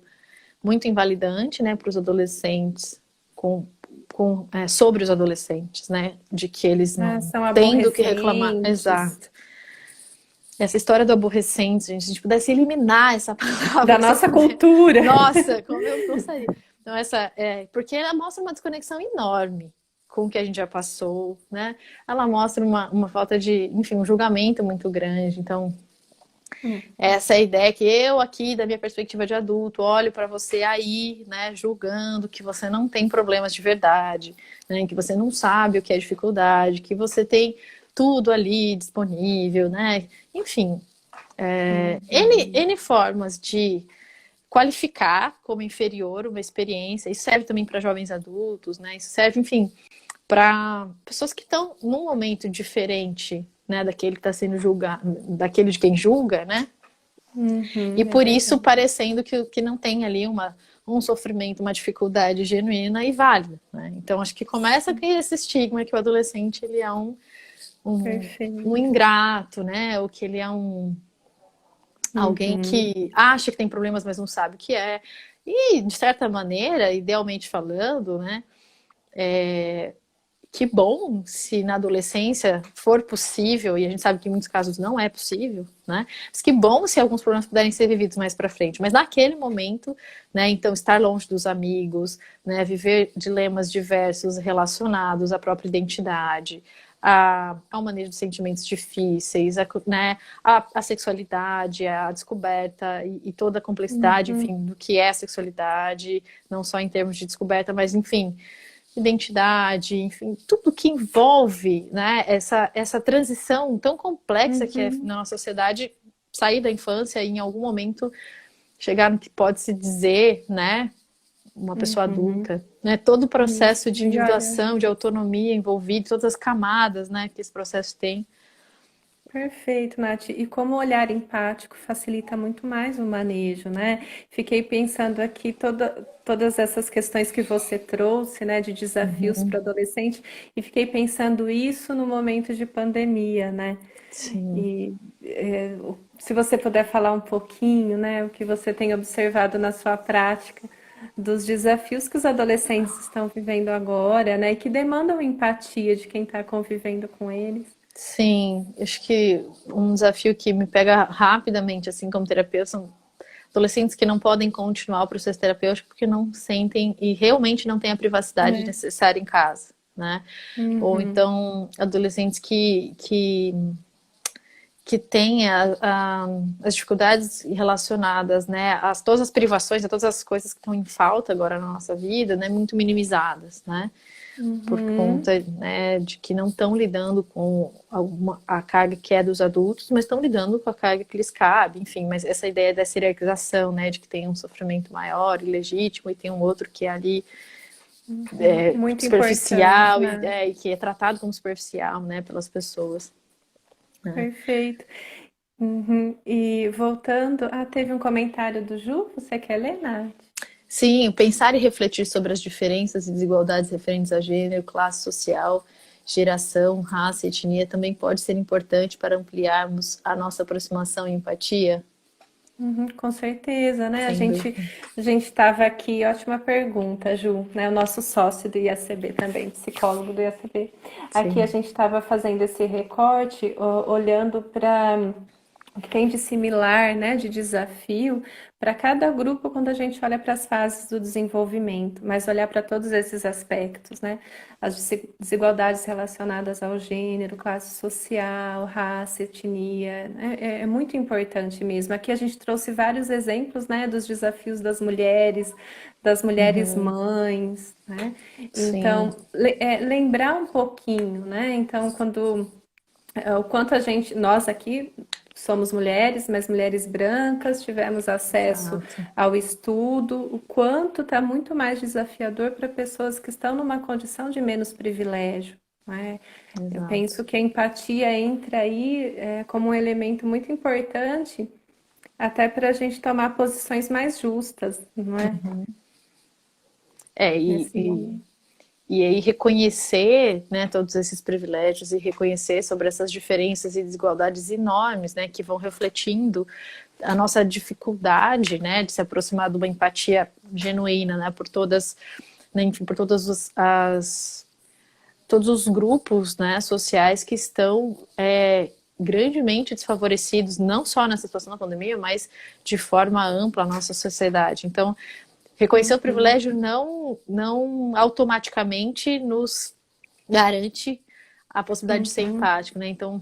muito invalidante, né, para os adolescentes, com, sobre os adolescentes, né, de que eles Ah, não são têm do que reclamar. aborrecentes. Exato. Essa história do aborrecente, gente, se a gente pudesse eliminar essa Da palavra, se eu nossa puder. cultura. Nossa, como eu gostaria. Então, porque ela mostra uma desconexão enorme com o que a gente já passou, né? Ela mostra uma falta de, enfim, um julgamento muito grande. Então, Hum. essa é a ideia que eu aqui, da minha perspectiva de adulto, olho para você aí, né, julgando que você não tem problemas de verdade, né, que você não sabe o que é dificuldade, que você tem tudo ali disponível, né? Enfim, N formas de qualificar como inferior uma experiência. Isso serve também para jovens adultos, né? Isso serve, enfim, para pessoas que estão num momento diferente, né, daquele que está sendo julgado, daquele de quem julga, né? E É por isso verdade. parecendo que não tem ali um sofrimento, uma dificuldade genuína e válida, né? Então acho que começa com esse estigma que o adolescente ele é um Perfeito. ingrato, né? Ou que ele é alguém Uhum. que acha que tem problemas, mas não sabe o que é. E, de certa maneira, idealmente falando, né? que bom se na adolescência for possível, e a gente sabe que em muitos casos não é possível, né? Mas que bom se alguns problemas puderem ser vividos mais para frente. Mas naquele momento, né? Então, estar longe dos amigos, né? Viver dilemas diversos relacionados à própria identidade, ao manejo de sentimentos difíceis, né? A sexualidade, a descoberta e toda a complexidade, Uhum, enfim, do que é a sexualidade, não só em termos de descoberta, mas, enfim, identidade, enfim, tudo que envolve, né, essa transição tão complexa que é uhum, na nossa sociedade, sair da infância e em algum momento chegar no que pode se dizer, né, uma pessoa uhum. adulta, né, todo o Isso. processo de E olha, individuação, de autonomia envolvido, todas as camadas, né, que esse processo tem. perfeito, Nath. E como o olhar empático facilita muito mais o manejo, né? Fiquei pensando aqui todas essas questões que você trouxe, né, de desafios para o Uhum. adolescente, e fiquei pensando isso no momento de pandemia, né? Sim. E se você puder falar um pouquinho, né, o que você tem observado na sua prática dos desafios que os adolescentes estão vivendo agora, né, e que demandam empatia de quem está convivendo com eles. Sim, acho que um desafio que me pega rapidamente, assim, como terapeuta, são adolescentes que não podem continuar o processo terapêutico porque não sentem e realmente não têm a privacidade É. necessária em casa, né? Ou Uhum, então adolescentes que têm as dificuldades relacionadas, né, todas as privações, a todas as coisas que estão em falta agora na nossa vida, né, muito minimizadas, né? Por uhum, conta, né, de que não estão lidando com a carga que é dos adultos, mas estão lidando com a carga que lhes cabe, enfim, mas essa ideia dessa hierarquização, né, de que tem um sofrimento maior e legítimo e tem um outro que é ali uhum. Muito importante, superficial né? e que é tratado como superficial, né, pelas pessoas, né. Perfeito. Uhum. E voltando, teve um comentário do Ju, você quer ler, Nath? Sim, pensar e refletir sobre as diferenças e desigualdades referentes a gênero, classe social, geração, raça e etnia também pode ser importante para ampliarmos a nossa aproximação e empatia. Uhum, com certeza, né? A Sem gente dúvida. a gente estava aqui, ótima pergunta, Ju, né? O nosso sócio do IACB também, psicólogo do IACB. Aqui a Sim. gente estava fazendo esse recorte, olhando para o que tem de similar, né, de desafio para cada grupo quando a gente olha para as fases do desenvolvimento, mas olhar para todos esses aspectos, né? As desigualdades relacionadas ao gênero, classe social, raça, etnia, né? É muito importante mesmo. Aqui a gente trouxe vários exemplos, né, dos desafios das mulheres Uhum. mães, né? Sim. Então, lembrar um pouquinho, né? Então, o quanto a gente, nós aqui somos mulheres, mas mulheres brancas, tivemos acesso Exato. ao estudo, o quanto está muito mais desafiador para pessoas que estão numa condição de menos privilégio, né? Eu Exato. penso que a empatia entra aí como um elemento muito importante, até para a gente tomar posições mais justas, não é? É, Nesse momento. e aí reconhecer, né, todos esses privilégios e reconhecer sobre essas diferenças e desigualdades enormes, né, que vão refletindo a nossa dificuldade, né, de se aproximar de uma empatia genuína, né, por todas, né, enfim, por todos os grupos, né, sociais que estão grandemente desfavorecidos, não só nessa situação da pandemia, mas de forma ampla na nossa sociedade. Então, reconhecer o Uhum, privilégio não automaticamente nos garante a possibilidade de ser uhum, empático, né? Então,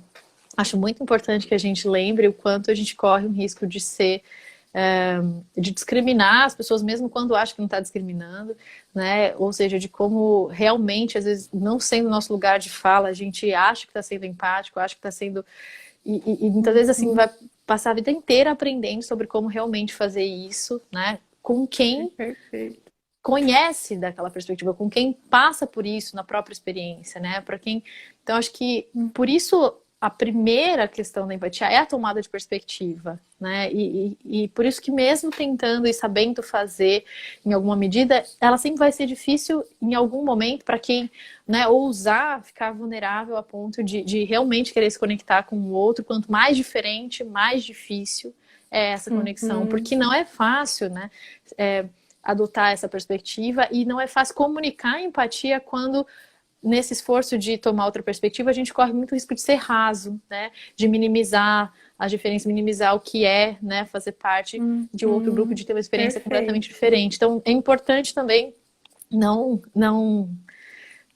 acho muito importante que a gente lembre o quanto a gente corre um risco de ser é, de discriminar as pessoas mesmo quando acha que não está discriminando, né? Ou seja, de como realmente, às vezes, não sendo nosso lugar de fala, a gente acha que está sendo empático, acha que está sendo e muitas vezes assim uhum. vai passar a vida inteira aprendendo sobre como realmente fazer isso, né? Com quem Perfeito. conhece daquela perspectiva, com quem passa por isso na própria experiência, né? Para quem, então acho que por isso a primeira questão da empatia é a tomada de perspectiva, né? E por isso que mesmo tentando e sabendo fazer em alguma medida, ela sempre vai ser difícil em algum momento para quem, né, ousar ficar vulnerável a ponto de realmente querer se conectar com o outro. Quanto mais diferente, mais difícil é essa conexão, Uhum. porque não é fácil, né? Adotar essa perspectiva e não é fácil comunicar empatia quando nesse esforço de tomar outra perspectiva, a gente corre muito risco de ser raso, né? De minimizar as diferenças, minimizar o que é, né? Fazer parte de outro grupo, de ter uma experiência completamente Perfeito. diferente. Então, é importante também não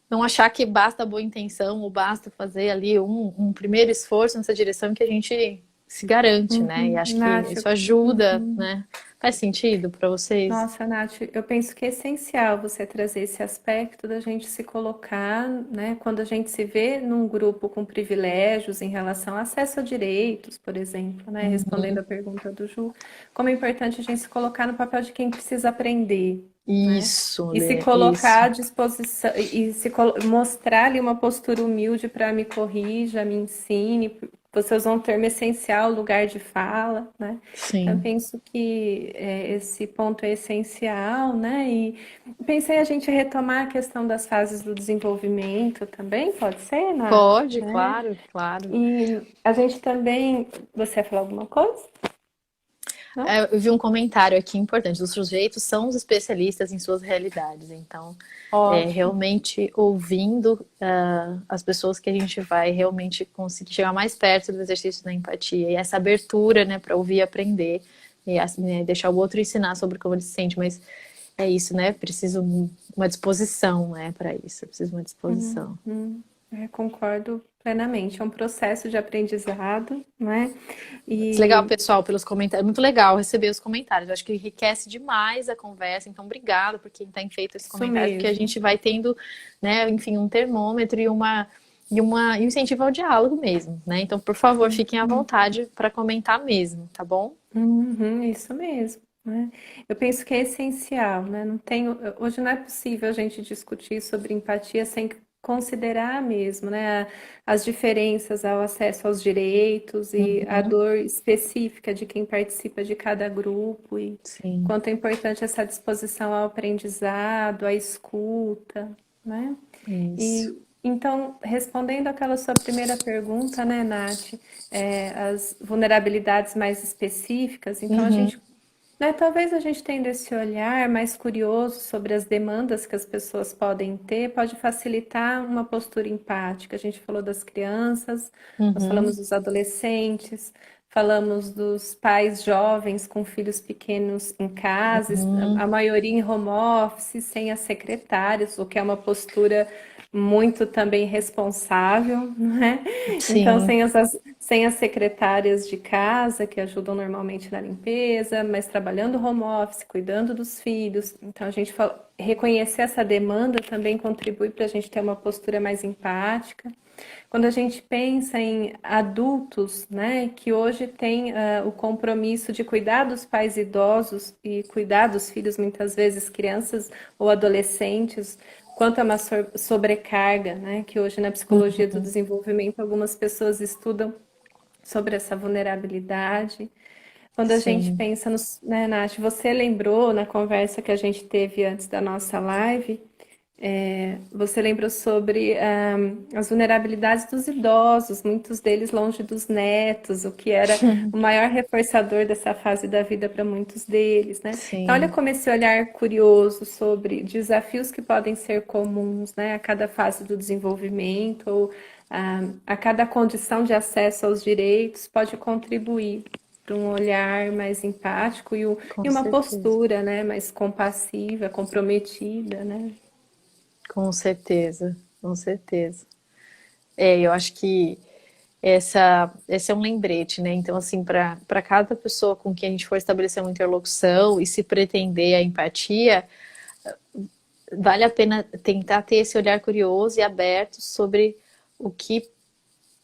não achar que basta a boa intenção ou basta fazer ali um primeiro esforço nessa direção que a gente se garante, né? E acho que Nath, isso ajuda, né? Faz sentido para vocês? nossa, Nath, eu penso que é essencial você trazer esse aspecto da gente se colocar, né, quando a gente se vê num grupo com privilégios em relação ao acesso a direitos, por exemplo, né, respondendo Uhum. a pergunta do Ju, como é importante a gente se colocar no papel de quem precisa aprender, né? Isso, E se Lê, colocar isso. à disposição, mostrar ali uma postura humilde para me corrija, me ensine. Você usou um termo essencial, lugar de fala, né? Então, eu Sim. penso que esse ponto é essencial, né? E pensei a gente retomar a questão das fases do desenvolvimento também, pode ser, Nath? Pode, Né? claro, claro. E a gente também. Você ia falar alguma coisa? Não? Eu vi um comentário aqui importante. Os sujeitos são os especialistas em suas realidades. Então, Ótimo. realmente ouvindo as pessoas que a gente vai realmente conseguir chegar mais perto do exercício da empatia. E essa abertura, né, para ouvir e aprender. E assim, né, deixar o outro ensinar sobre como ele se sente. Mas é isso, né? Preciso uma disposição, né, para isso. Eu preciso uma disposição. Concordo plenamente. É um processo de aprendizado, né? Legal, E pessoal, pelos comentários. Muito legal receber os comentários. Eu acho que enriquece demais a conversa. Então, obrigado por quem tem feito esse isso comentário, porque a mesmo. gente vai tendo, né, enfim, um termômetro e um incentivo ao diálogo mesmo, né? Então, por favor, fiquem à vontade para comentar mesmo, tá bom? Uhum, isso mesmo, né? Eu penso que é essencial, né? Não tenho, hoje não é possível a gente discutir sobre empatia sem considerar mesmo, né, as diferenças ao acesso aos direitos e a Uhum, dor específica de quem participa de cada grupo e sim, quanto é importante essa disposição ao aprendizado, à escuta, né? isso. E então, respondendo aquela sua primeira pergunta, né, Nath, as vulnerabilidades mais específicas, então a Uhum, gente, né, talvez a gente tendo esse olhar mais curioso sobre as demandas que as pessoas podem ter, pode facilitar uma postura empática. A gente falou das crianças, nós uhum, falamos dos adolescentes, falamos dos pais jovens com filhos pequenos em casa, uhum, a maioria em home office, sem as secretárias, o que é uma postura muito também responsável, não é? Então, sim, sem as secretárias de casa, que ajudam normalmente na limpeza, mas trabalhando home office, cuidando dos filhos. Então, a gente reconhecer essa demanda também contribui para a gente ter uma postura mais empática. Quando a gente pensa em adultos, né, que hoje têm o compromisso de cuidar dos pais idosos e cuidar dos filhos, muitas vezes crianças ou adolescentes, quanto a uma sobrecarga, né, que hoje na psicologia do uhum, desenvolvimento algumas pessoas estudam sobre essa vulnerabilidade. Quando a gente sim, pensa nos, né, Nath, você lembrou na conversa que a gente teve antes da nossa live, você lembrou sobre as vulnerabilidades dos idosos, muitos deles longe dos netos, o que era o maior reforçador dessa fase da vida para muitos deles, né? Então, olha sim, como esse olhar curioso sobre desafios que podem ser comuns, né, a cada fase do desenvolvimento ou a cada condição de acesso aos direitos pode contribuir para um olhar mais empático com e uma certeza. postura, né, mais compassiva, comprometida, né? Com certeza, com certeza. Eu acho que esse é um lembrete, né? Então, assim, para cada pessoa com quem a gente for estabelecer uma interlocução e se pretender a empatia, vale a pena tentar ter esse olhar curioso e aberto sobre o que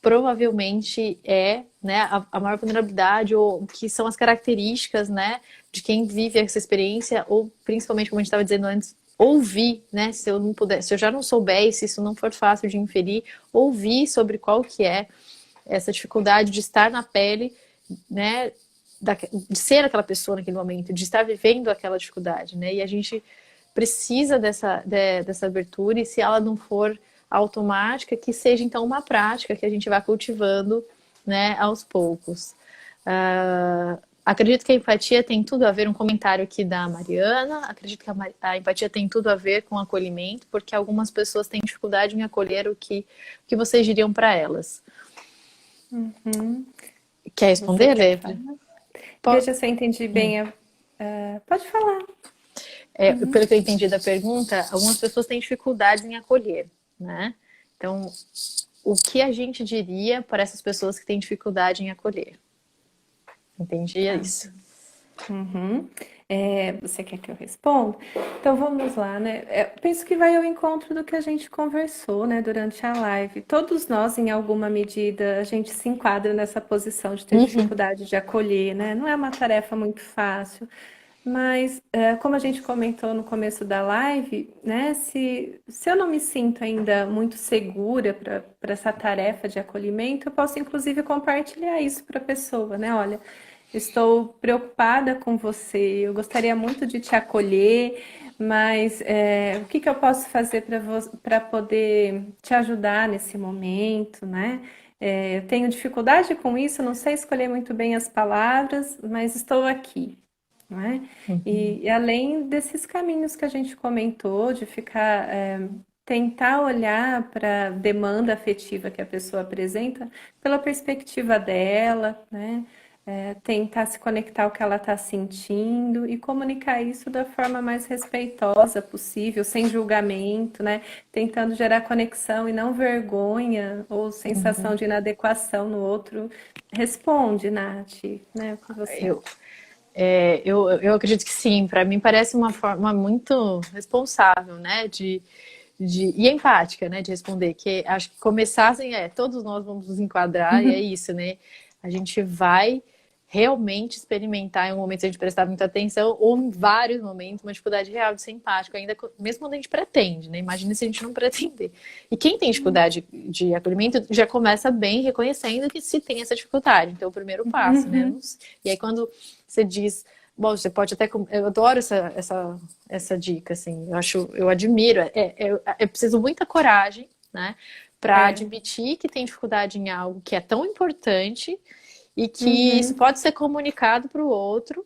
provavelmente é, né, a maior vulnerabilidade ou o que são as características, né, de quem vive essa experiência ou principalmente, como a gente estava dizendo antes, ouvir, né, se eu não puder, se eu já não souber e se isso não for fácil de inferir, ouvir sobre qual que é essa dificuldade de estar na pele, né, de ser aquela pessoa naquele momento, de estar vivendo aquela dificuldade, né, e a gente precisa dessa abertura e se ela não for automática, que seja então uma prática que a gente vai cultivando, né, aos poucos. Acredito que a empatia tem tudo a ver, um comentário aqui da Mariana, acredito que a empatia tem tudo a ver com acolhimento, porque algumas pessoas têm dificuldade em acolher o que vocês diriam para elas. Quer Você responder, quer Lê? falar? Veja se eu entendi bem. Pode falar. Pelo que eu entendi da pergunta, algumas pessoas têm dificuldades em acolher, né? Então, o que a gente diria para essas pessoas que têm dificuldade em acolher? Entendi isso. Você quer que eu responda? Então vamos lá, né? Penso que vai ao encontro do que a gente conversou, né, durante a live. Todos nós, em alguma medida, a gente se enquadra nessa posição de ter dificuldade de acolher, né? Não é uma tarefa muito fácil, mas como a gente comentou no começo da live, né, se eu não me sinto ainda muito segura para essa tarefa de acolhimento, eu posso inclusive compartilhar isso para a pessoa, né? Olha, estou preocupada com você, eu gostaria muito de te acolher, mas o que que eu posso fazer para poder te ajudar nesse momento, né? Eu tenho dificuldade com isso, não sei escolher muito bem as palavras, mas estou aqui, não é? E além desses caminhos que a gente comentou, de ficar, tentar olhar para a demanda afetiva que a pessoa apresenta pela perspectiva dela, né? Tentar se conectar ao que ela está sentindo e comunicar isso da forma mais respeitosa possível, sem julgamento, né? Tentando gerar conexão e não vergonha ou sensação de inadequação no outro. Responde, Nath, né? O que você Eu, acha? eu acredito que sim. Para mim parece uma forma muito responsável, né? E empática, né? De responder. Que acho que começassem, todos nós vamos nos enquadrar e é isso, né? A gente vai realmente experimentar em um momento se a gente prestar muita atenção ou em vários momentos uma dificuldade real de ser empático, ainda mesmo quando a gente pretende, né? Imagina se a gente não pretender. E quem tem dificuldade de acolhimento já começa bem reconhecendo que se tem essa dificuldade. Então, é o primeiro passo, né? E aí quando você diz, bom, você pode até, eu adoro essa dica, assim, eu admiro, eu preciso muita coragem, né? Para admitir que tem dificuldade em algo que é tão importante e que isso pode ser comunicado para o outro,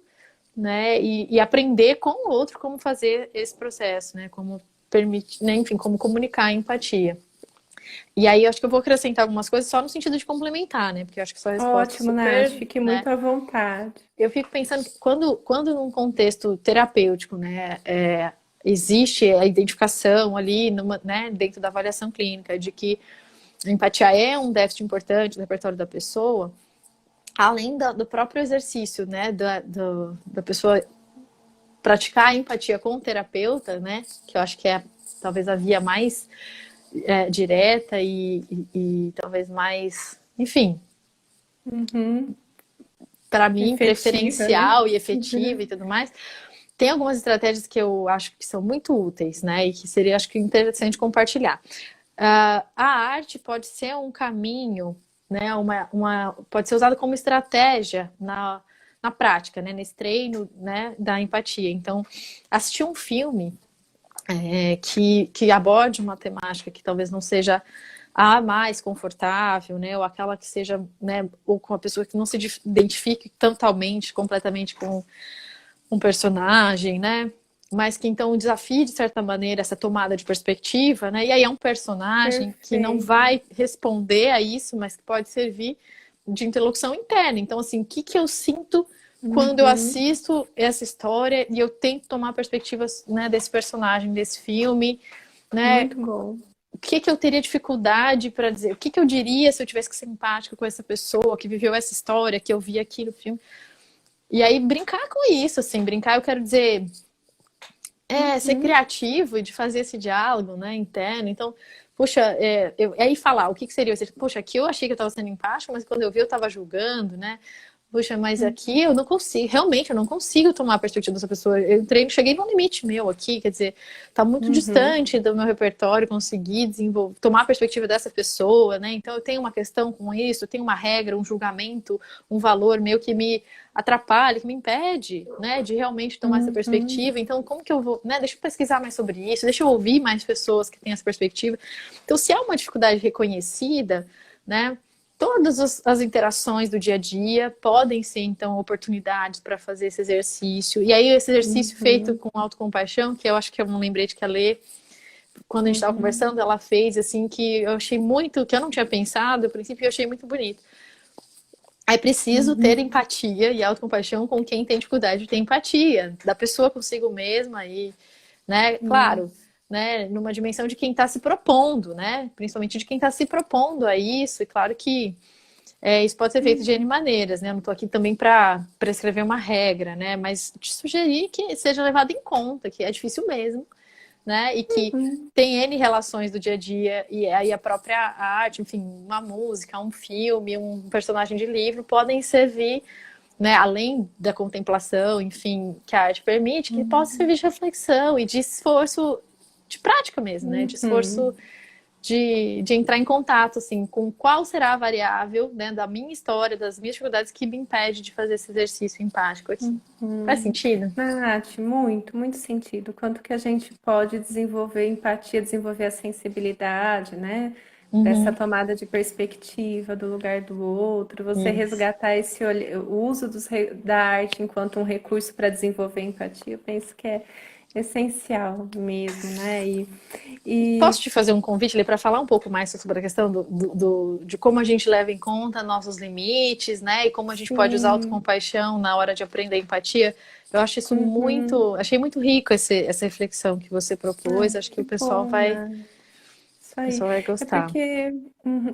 né? E aprender com o outro como fazer esse processo, né? Como permitir, né? Enfim, como comunicar a empatia. E aí, eu acho que eu vou acrescentar algumas coisas só no sentido de complementar, né? Porque eu acho que sua resposta é Ótimo, Nath, super, fique né? muito à vontade. Eu fico pensando que quando num contexto terapêutico, né? Existe a identificação ali, né? Dentro da avaliação clínica, de que a empatia é um déficit importante do repertório da pessoa, além do próprio exercício, né, da pessoa praticar a empatia com o terapeuta, né, que eu acho que é talvez a via mais direta e talvez mais, enfim, para mim, Efetiva, né? preferencial e efetiva e tudo mais. Tem algumas estratégias que eu acho que são muito úteis, né, e que seria, acho que, interessante compartilhar. A arte pode ser um caminho, né, pode ser usada como estratégia na prática, né, nesse treino, né, da empatia. Então, assistir um filme que aborde uma temática que talvez não seja a mais confortável, né, ou aquela que seja, né, ou com a pessoa que não se identifique totalmente, completamente com um personagem, né? Mas que então desafie, de certa maneira, essa tomada de perspectiva, né? E aí é um personagem que não Perfeito. vai responder a isso, mas que pode servir de interlocução interna. Então, assim, o que eu sinto quando eu assisto essa história e eu tento tomar perspectivas, né, desse personagem, desse filme, né? Muito bom. O que eu teria dificuldade para dizer? O que eu diria se eu tivesse que ser empática com essa pessoa que viveu essa história, que eu vi aqui no filme? E aí brincar com isso, assim, brincar, eu quero dizer, ser criativo e de fazer esse diálogo, né, interno. Então, puxa, aí falar, o que seria? Poxa, aqui eu achei que eu estava sendo empático, mas quando eu vi eu estava julgando, né? Puxa, mas aqui eu não consigo, realmente eu não consigo tomar a perspectiva dessa pessoa. Eu cheguei num limite meu aqui, quer dizer, tá muito distante do meu repertório conseguir desenvolver, tomar a perspectiva dessa pessoa, né? Então eu tenho uma questão com isso, eu tenho uma regra, um julgamento, um valor meu que me atrapalha, que me impede, né, de realmente tomar essa perspectiva. Então, como que eu vou, né? Deixa eu pesquisar mais sobre isso, deixa eu ouvir mais pessoas que têm essa perspectiva. Então, se há uma dificuldade reconhecida, né? todas as interações do dia a dia podem ser, então, oportunidades para fazer esse exercício. E aí, esse exercício feito com autocompaixão, que eu acho que é um lembrete que a Lê, quando a gente estava conversando, ela fez, assim, que eu achei muito, que eu não tinha pensado, a princípio eu achei muito bonito. É preciso ter empatia e autocompaixão com quem tem dificuldade de ter empatia, da pessoa consigo mesma e, né, claro, né, numa dimensão de quem está se propondo, né, principalmente de quem está se propondo a isso, e claro que isso pode ser feito de N maneiras, né, eu não estou aqui também para prescrever uma regra, né, mas te sugerir que seja levado em conta, que é difícil mesmo, né? E que tem N relações do dia a dia, e aí a própria arte, enfim, uma música, um filme, um personagem de livro podem servir, né, além da contemplação, enfim, que a arte permite, que possa servir de reflexão e de esforço, de prática mesmo, né? De esforço de entrar em contato, assim, com qual será a variável, né, da minha história, das minhas dificuldades que me impede de fazer esse exercício empático aqui. Faz sentido? Nath, muito, muito sentido. Quanto que a gente pode desenvolver empatia, desenvolver a sensibilidade, né? Dessa tomada de perspectiva do lugar do outro, você Isso. resgatar o uso da arte enquanto um recurso para desenvolver empatia, eu penso que é essencial mesmo, né? E Posso te fazer um convite, Lê, para falar um pouco mais sobre a questão de como a gente leva em conta nossos limites, né? E como a gente pode usar a sim, autocompaixão na hora de aprender empatia. Eu acho isso muito, achei muito rico essa reflexão que você propôs. Acho que que bom, né? Isso o aí. pessoal vai É gostar. porque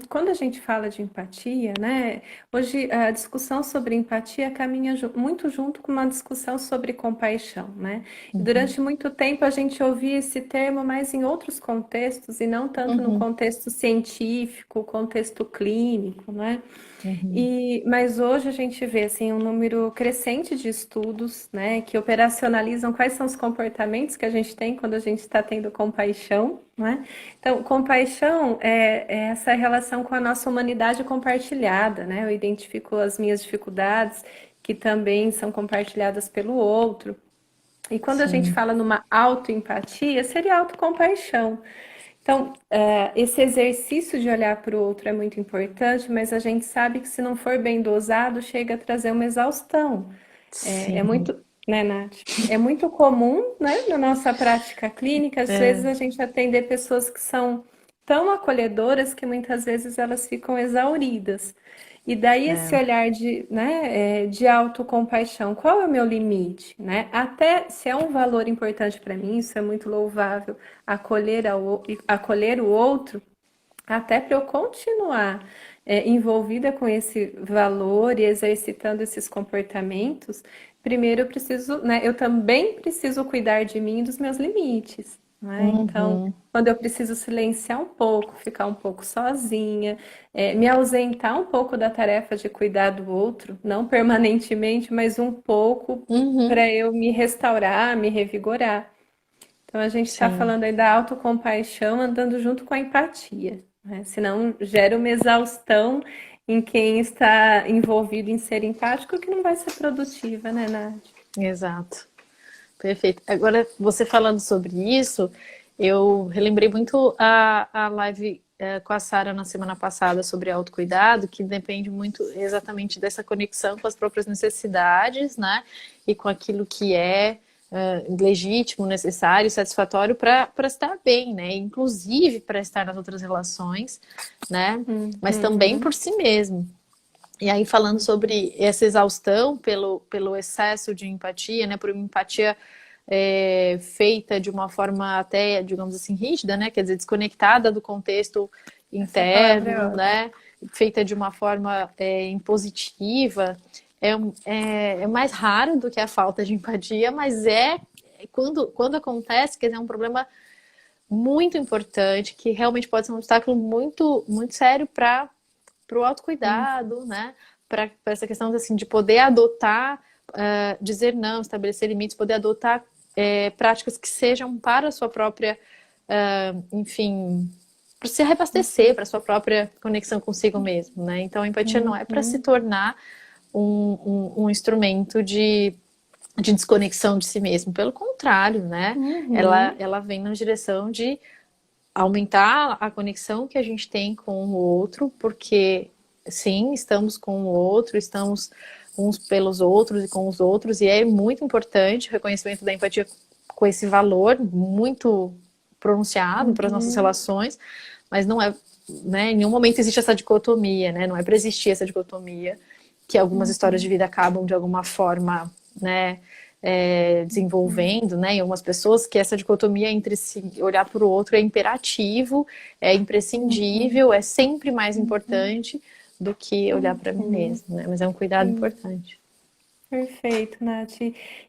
quando a gente fala de empatia, né? Hoje a discussão sobre empatia caminha muito junto com uma discussão sobre compaixão, né? E durante muito tempo a gente ouvia esse termo mais em outros contextos e não tanto no Uhum, contexto científico, contexto clínico, né? uhum, Mas hoje a gente vê assim um número crescente de estudos, né, que operacionalizam quais são os comportamentos que a gente tem quando a gente está tendo compaixão, né? Então, compaixão é essa relação com a nossa humanidade compartilhada, né? Eu identifico as minhas dificuldades que também são compartilhadas pelo outro. E quando a gente sim. fala numa autoempatia, seria autocompaixão. Então, esse exercício de olhar para o outro é muito importante, mas a gente sabe que se não for bem dosado, chega a trazer uma exaustão. É Sim. muito, né, Nath? É muito comum, né, na nossa prática clínica, às vezes É, a gente atender pessoas que são tão acolhedoras que muitas vezes elas ficam exauridas. E daí esse é. olhar de autocompaixão, qual é o meu limite, né? Até se é um valor importante para mim, isso é muito louvável, acolher o outro, até para eu continuar envolvida com esse valor e exercitando esses comportamentos, primeiro eu preciso, né? Eu também preciso cuidar de mim e dos meus limites, né? Então, Uhum, quando eu preciso silenciar um pouco, ficar um pouco sozinha, me ausentar um pouco da tarefa de cuidar do outro, não permanentemente, mas um pouco uhum, para eu me restaurar, me revigorar. Então a gente está sim. falando aí da autocompaixão andando junto com a empatia, né? Senão gera uma exaustão em quem está envolvido em ser empático que não vai ser produtiva, né, Nath? Exato. Perfeito. Agora, você falando sobre isso, eu relembrei muito a live com a Sara na semana passada sobre autocuidado, que depende muito exatamente dessa conexão com as próprias necessidades, né? E com aquilo que é legítimo, necessário, satisfatório para estar bem, né? Inclusive para estar nas outras relações, né? Mas também Uhum. por si mesmo. E aí, falando sobre essa exaustão pelo excesso de empatia, né? Por uma empatia feita de uma forma até, digamos assim, rígida, né? Quer dizer, desconectada do contexto Essa palavra é interno, ótima. né? Feita de uma forma impositiva. É mais raro do que a falta de empatia, mas quando acontece, quer dizer, é um problema muito importante, que realmente pode ser um obstáculo muito, muito sério para o Hum, autocuidado, né? Para essa questão assim, de poder adotar, dizer não, estabelecer limites, poder adotar práticas que sejam para a sua própria, enfim, para se reabastecer, para a sua própria conexão consigo mesmo, né? Então a empatia não é para se uhum, tornar um instrumento de desconexão de si mesmo, pelo contrário, né? uhum, Ela vem na direção de aumentar a conexão que a gente tem com o outro, porque sim, estamos com o outro, estamos uns pelos outros e com os outros, e é muito importante o reconhecimento da empatia com esse valor muito pronunciado para as nossas Uhum, relações, mas não é, né, em nenhum momento existe essa dicotomia, né, não é para existir essa dicotomia que algumas histórias de uhum, vida acabam de alguma forma, né, desenvolvendo, né, em algumas pessoas, que essa dicotomia entre se olhar para o outro é imperativo, é uhum, imprescindível, é sempre mais uhum, importante do que olhar para mim uhum, mesmo, né? Mas é um cuidado sim. importante. Perfeito, Nath.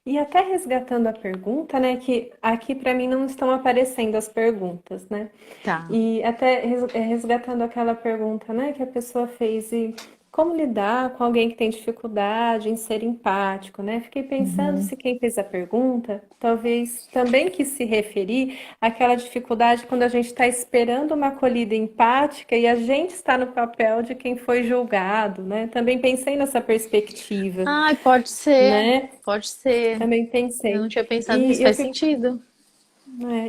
E até resgatando a pergunta, né, que aqui para mim não estão aparecendo as perguntas, né? Tá. E até resgatando aquela pergunta, né, que a pessoa fez e como lidar com alguém que tem dificuldade em ser empático, né? Fiquei pensando Uhum. se quem fez a pergunta talvez também quis se referir àquela dificuldade quando a gente está esperando uma acolhida empática e a gente está no papel de quem foi julgado, né? Também pensei nessa perspectiva, Ai, pode ser, né? pode ser. Também Eu não pensei. tinha pensado nisso, E eu faz fico sentido.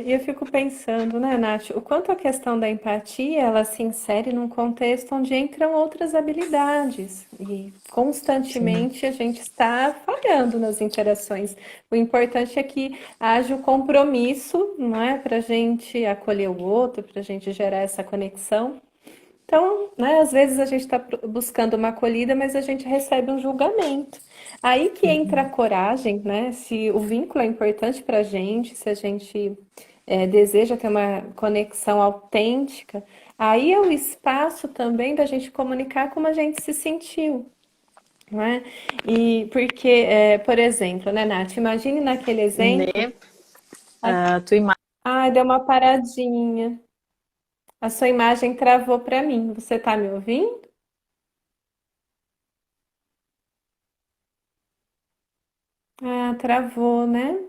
e eu fico pensando, né, Nath, o quanto a questão da empatia, ela se insere num contexto onde entram outras habilidades e Sim. constantemente a gente está falhando nas interações. O importante é que haja o compromisso, não é, para a gente acolher o outro, para a gente gerar essa conexão. Então, né, às vezes a gente está buscando uma acolhida, mas a gente recebe um julgamento. Aí que entra a coragem, né? Se o vínculo é importante para a gente, se a gente deseja ter uma conexão autêntica, aí é o espaço também da gente comunicar como a gente se sentiu, não é? E porque, por exemplo, né, Nath, imagine naquele exemplo, Né? A tua imagem. ai, deu uma paradinha, a sua imagem travou para mim. Você está me ouvindo? Ah, travou, né?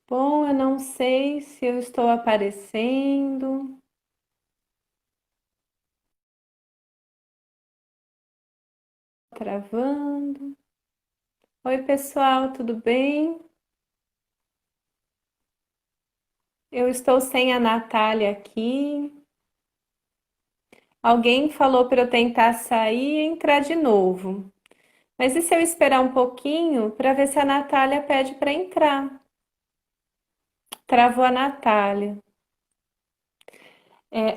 Bom, eu não sei se eu estou aparecendo, travando. Oi, pessoal, tudo bem? Eu estou sem a Natália aqui. Alguém falou para eu tentar sair e entrar de novo. Mas e se eu esperar um pouquinho para ver se a Natália pede para entrar? Travou a Natália.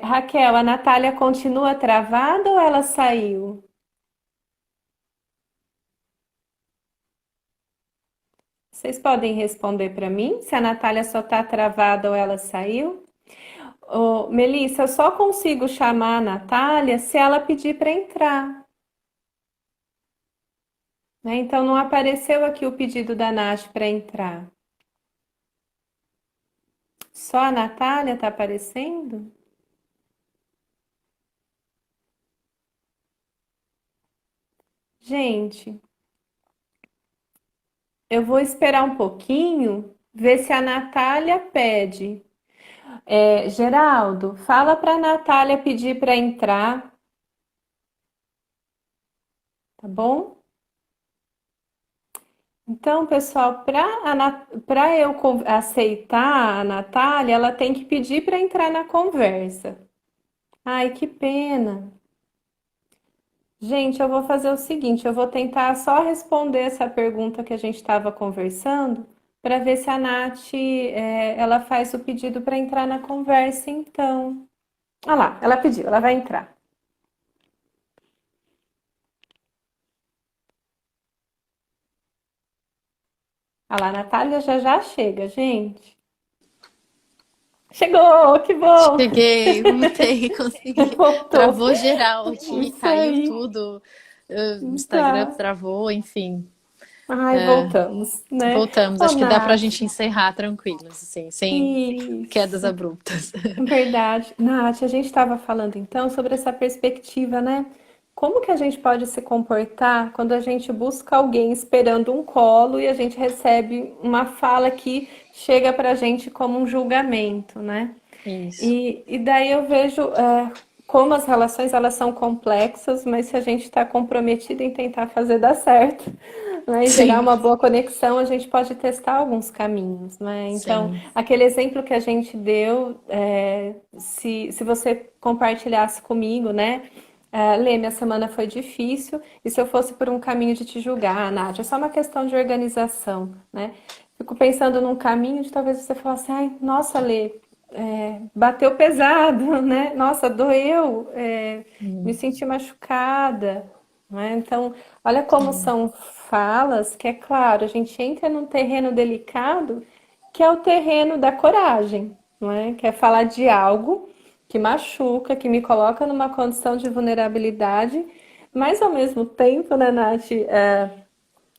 Raquel, a Natália continua travada ou ela saiu? Vocês podem responder para mim se a Natália só está travada ou ela saiu? Ô, Melissa, eu só consigo chamar a Natália se ela pedir para entrar, né? Então não apareceu aqui o pedido da Nath para entrar. Só a Natália está aparecendo? Gente, eu vou esperar um pouquinho, ver se a Natália pede. Geraldo, fala para a Natália pedir para entrar, tá bom? Então, pessoal, para eu aceitar a Natália, ela tem que pedir para entrar na conversa. Ai, que pena. Gente, eu vou fazer o seguinte, eu vou tentar só responder essa pergunta que a gente estava conversando, para ver se a Nath, ela faz o pedido para entrar na conversa, então. Ah lá, ela pediu, ela vai entrar. Ah lá, a Natália já já chega, gente. Chegou, que bom! Cheguei, voltei, consegui. Voltou. Travou geral aqui, Isso caiu aí. tudo. Instagram Tá. travou, enfim. Ai, voltamos, né? Voltamos. Ô, Acho que dá pra Nath, gente encerrar tranquilos, assim, sem quedas isso. abruptas. Verdade. Nath, a gente estava falando então sobre essa perspectiva, né? Como que a gente pode se comportar quando a gente busca alguém esperando um colo e a gente recebe uma fala que chega para a gente como um julgamento, né? Isso. E daí eu vejo como as relações elas são complexas, mas se a gente está comprometido em tentar fazer dar certo, né, e gerar Sim, uma boa conexão, a gente pode testar alguns caminhos, né? Então, sim. aquele exemplo que a gente deu, se você compartilhasse comigo, né? Lê, minha semana foi difícil, e se eu fosse por um caminho de te julgar, Nath, é só uma questão de organização, né? Fico pensando num caminho de talvez você falasse, ai, nossa, Lê, bateu pesado, né? Nossa, doeu, me Hum, senti machucada, né? Então, olha como sim. são falas que, é claro, a gente entra num terreno delicado, que é o terreno da coragem, não é? Que é falar de algo que machuca, que me coloca numa condição de vulnerabilidade, mas ao mesmo tempo, né, Nath,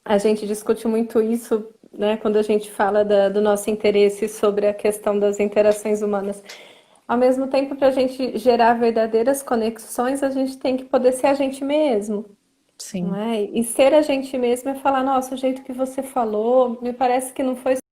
a gente discute muito isso, né, quando a gente fala do nosso interesse sobre a questão das interações humanas. Ao mesmo tempo, para a gente gerar verdadeiras conexões, a gente tem que poder ser a gente mesmo, não Sim. é? E ser a gente mesmo é falar, nossa, o jeito que você falou, me parece que não foi